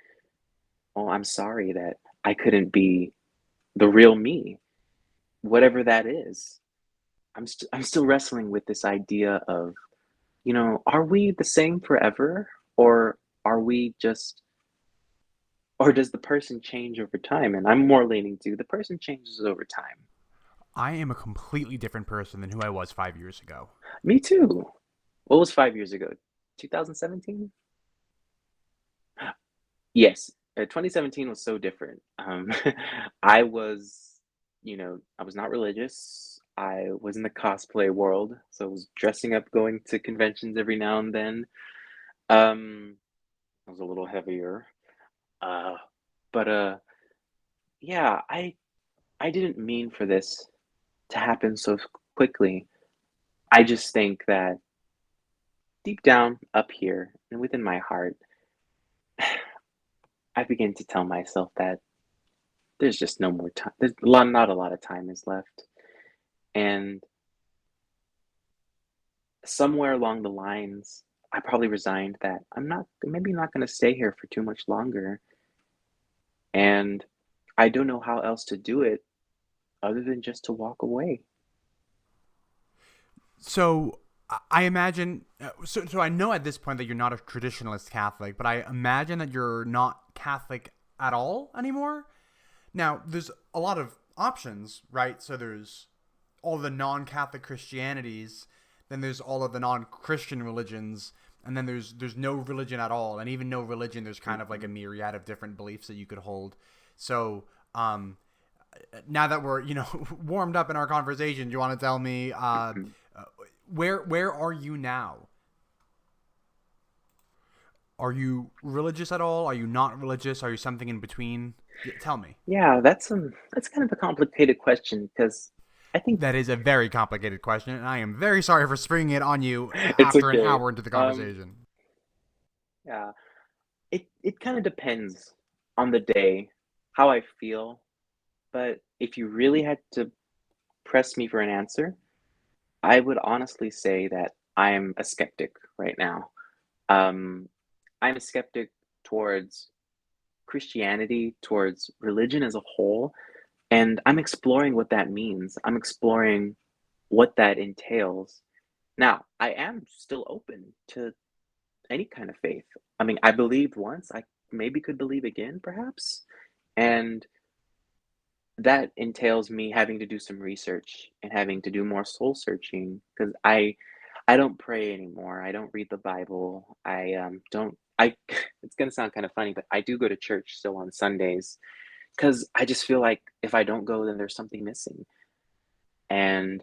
oh, I'm sorry that I couldn't be the real me, whatever that is. I'm still wrestling with this idea of are we the same forever, or are we just, or does the person change over time? And I'm more leaning to the person changes over time. I am a completely different person than who I was 5 years ago. Me too. What was 5 years ago? 2017? Yes, 2017 was so different. I was, I was not religious. I was in the cosplay world, so I was dressing up, going to conventions every now and then. Um, I was a little heavier. Uh, but yeah, I didn't mean for this to happen so quickly. I just think that deep down up here and within my heart, I begin to tell myself that there's just no more time. Not a lot of time is left. And somewhere along the lines, I probably resigned that maybe not going to stay here for too much longer. And I don't know how else to do it other than just to walk away. So I imagine, so I know at this point that you're not a traditionalist Catholic, but I imagine that you're not Catholic at all anymore. Now, there's a lot of options, right? So there's all the non-Catholic Christianities, then there's all of the non-Christian religions, and then there's no religion at all, and even no religion, there's kind of like a Mhm, myriad of different beliefs that you could hold. So, now that we're warmed up in our conversation, do you want to tell me mhm. uh, where are you now? Are you religious at all? Are you not religious? Are you something in between? Tell me. Yeah, that's kind of a complicated question because I think That is a very complicated question, and I am very sorry for springing it on you it's after an okay. hour into the Um, conversation. yeah, it kind of depends on the day, how I feel. But if you really had to press me for an answer, I would honestly say that I'm a skeptic right now. Um, I'm a skeptic towards Christianity, towards religion as a whole, and I'm exploring what that means. I'm exploring what that entails. Now, I am still open to any kind of faith. I mean, I believed once, I maybe could believe again, perhaps. And that entails me having to do some research and having to do more soul searching because I don't pray anymore. I don't read the Bible. I don't I it's gonna sound kind of funny, but I do go to church still on Sundays because I just feel like if I don't go, then there's something missing. And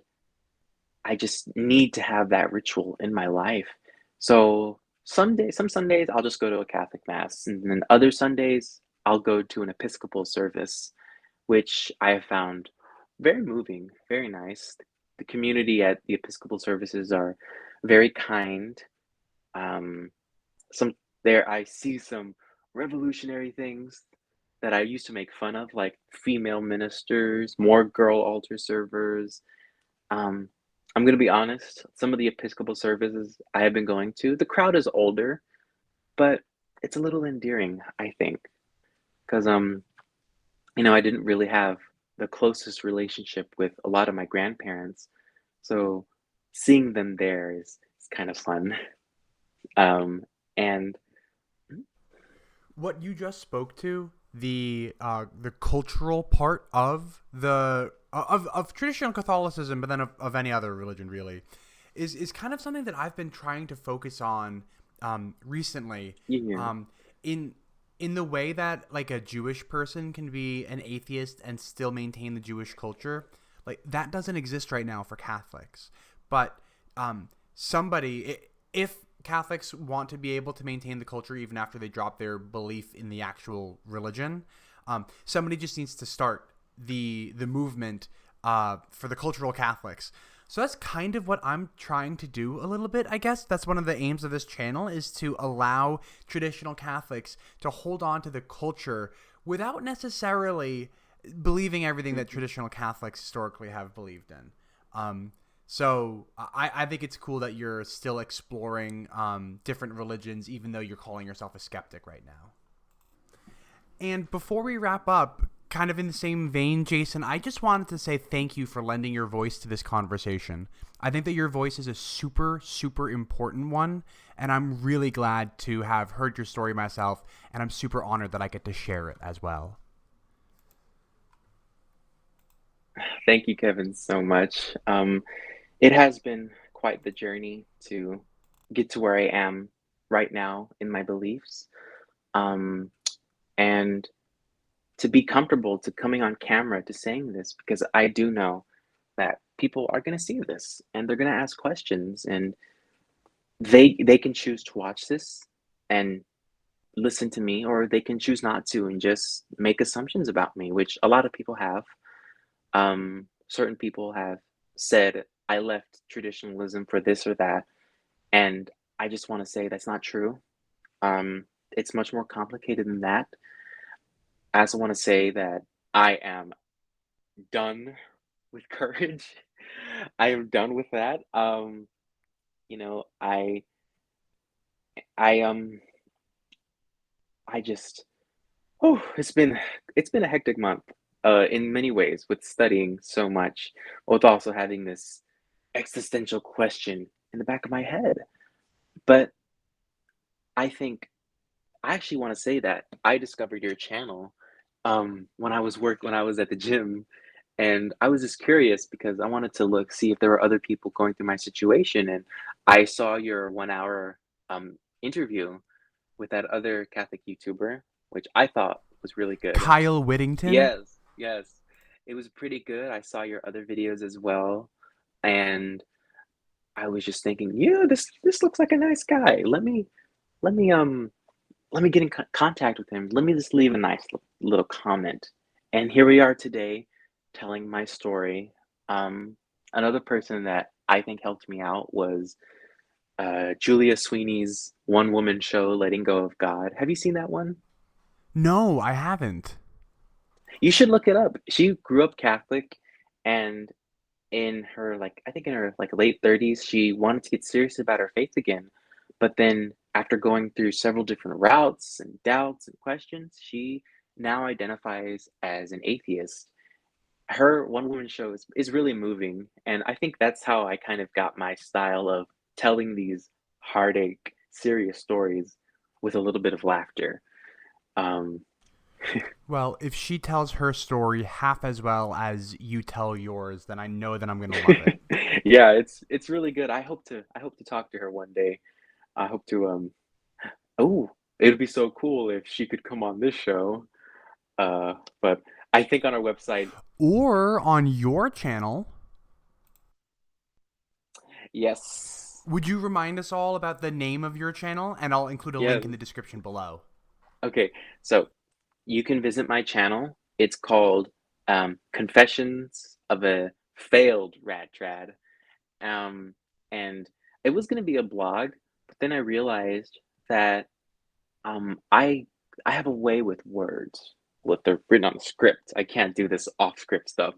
I just need to have that ritual in my life. So some Sundays I'll just go to a Catholic mass, and then other Sundays I'll go to an Episcopal service, which I have found very moving, very nice. The community at the Episcopal services are very kind. Um, some there I see some revolutionary things that I used to make fun of, like female ministers, more girl altar servers. Um, I'm gonna be honest, some of the Episcopal services I have been going to, the crowd is older, but it's a little endearing, I think, because I didn't really have the closest relationship with a lot of my grandparents, so seeing them there is kind of fun. Um, and What you just spoke to, the cultural part of the of traditional Catholicism, but then of any other religion really, is kind of something that I've been trying to focus on recently. yeah, Um, in in the way that like a Jewish person can be an atheist and still maintain the Jewish culture, like that doesn't exist right now for Catholics. But somebody, if Catholics want to be able to maintain the culture even after they drop their belief in the actual religion, somebody just needs to start the movement for the cultural Catholics. So that's kind of what I'm trying to do a little bit. I guess that's one of the aims of this channel, is to allow traditional Catholics to hold on to the culture without necessarily believing everything that mhm. traditional Catholics historically have believed in. So I think it's cool that you're still exploring different religions, even though you're calling yourself a skeptic right now. And before we wrap up, kind of in the same vein, Jason, I just wanted to say thank you for lending your voice to this conversation. I think that your voice is a super, super important one, and I'm really glad to have heard your story myself, and I'm super honored that I get to share it as well. Thank you, Kevin, so much. It has been quite the journey to get to where I am right now in my beliefs, um, and to be comfortable to coming on camera to saying this because I do know that people are going to see this and they're going to ask questions, and they can choose to watch this and listen to me, or they can choose not to and just make assumptions about me, which a lot of people have. Certain people have said I left traditionalism for this or that, and I just want to say that's not true. It's much more complicated than that. I also want to say that I am done with courage. I am done with that. You know, I I just oh, it's been a hectic month in many ways with studying so much, with also having this existential question in the back of my head. But I think I actually want to say that I discovered your channel when I was at the gym, and I was just curious because I wanted to look see if there were other people going through my situation, and I saw your 1 hour interview with that other Catholic YouTuber, which I thought was really good. Kyle Wittington? Yes, yes. It was pretty good. I saw your other videos as well, and I was just thinking, yeah, this looks like a nice guy. Let me let me get in contact with him. Let me just leave a nice little comment. And here we are today telling my story. Another person that I think helped me out was Julia Sweeney's one woman show, Letting Go of God. Have you seen that one? No, I haven't. You should look it up. She grew up Catholic, and in her I think in her late 30s, she wanted to get serious about her faith again. But then after going through several different routes and doubts and questions, she now identifies as an atheist. Her one woman show is really moving, and I think that's how I kind of got my style of telling these heartache, serious stories with a little bit of laughter. Um, Well, if she tells her story half as well as you tell yours, then I know that I'm going to love it. yeah, it's really good. I hope to talk to her one day. I hope to oh, it would be so cool if she could come on this show. But I think on our website, Or on your channel, yes, would you remind us all about the name of your channel? And I'll include a link yes. in the description below. Okay, so you can visit my channel. It's called Confessions of a Failed Rad Trad. Um, and it was going to be a blog, but then I realized that um, I I have a way with words. With they're written on a script. I can't do this off script stuff.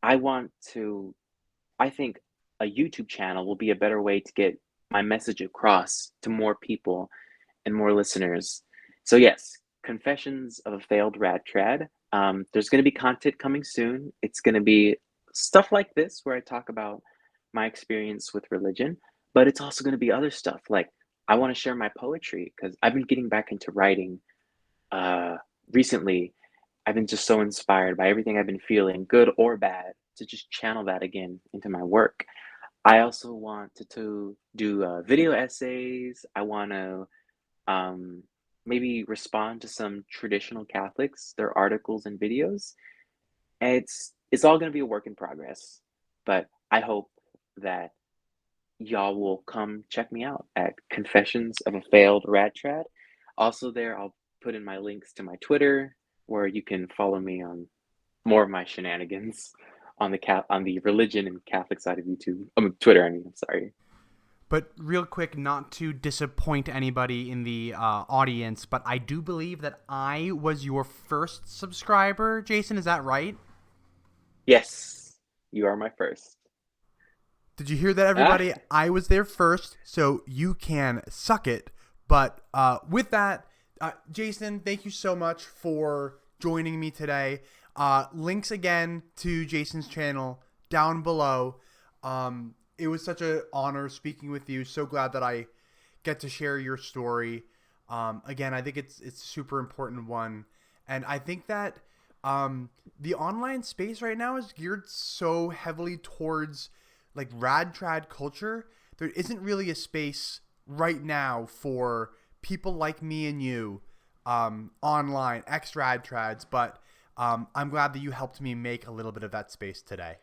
I want to I think a YouTube channel will be a better way to get my message across to more people and more listeners. So yes, Confessions of a Failed Rad Trad. There's going to be content coming soon. It's going to be stuff like this where I talk about my experience with religion, but it's also going to be other stuff like I want to share my poetry because I've been getting back into writing uh, recently. I've been just so inspired by everything I've been feeling, good or bad, to just channel that again into my work. I also want to do video essays. I want to um, maybe respond to some traditional Catholics, their articles and videos. And it's all going to be a work in progress, but I hope that y'all will come check me out at Confessions of a Failed Rad Trad. Also, there I'll put in my links to my Twitter, where you can follow me on more of my shenanigans on on the religion and Catholic side of YouTube. Twitter. I mean, I'm sorry. But real quick, not to disappoint anybody in the audience, but I do believe that I was your first subscriber. Jason, is that right? Yes, you are my first. Did you hear that, Ah, everybody? I was there first, so you can suck it. But with that, Jason, thank you so much for joining me today. Links again to Jason's channel down below. It was such an honor speaking with you. So glad that I get to share your story. Again, I think it's a super important one. And I think that the online space right now is geared so heavily towards like rad trad culture. There isn't really a space right now for people like me and you online, ex rad trads. But I'm glad that you helped me make a little bit of that space today.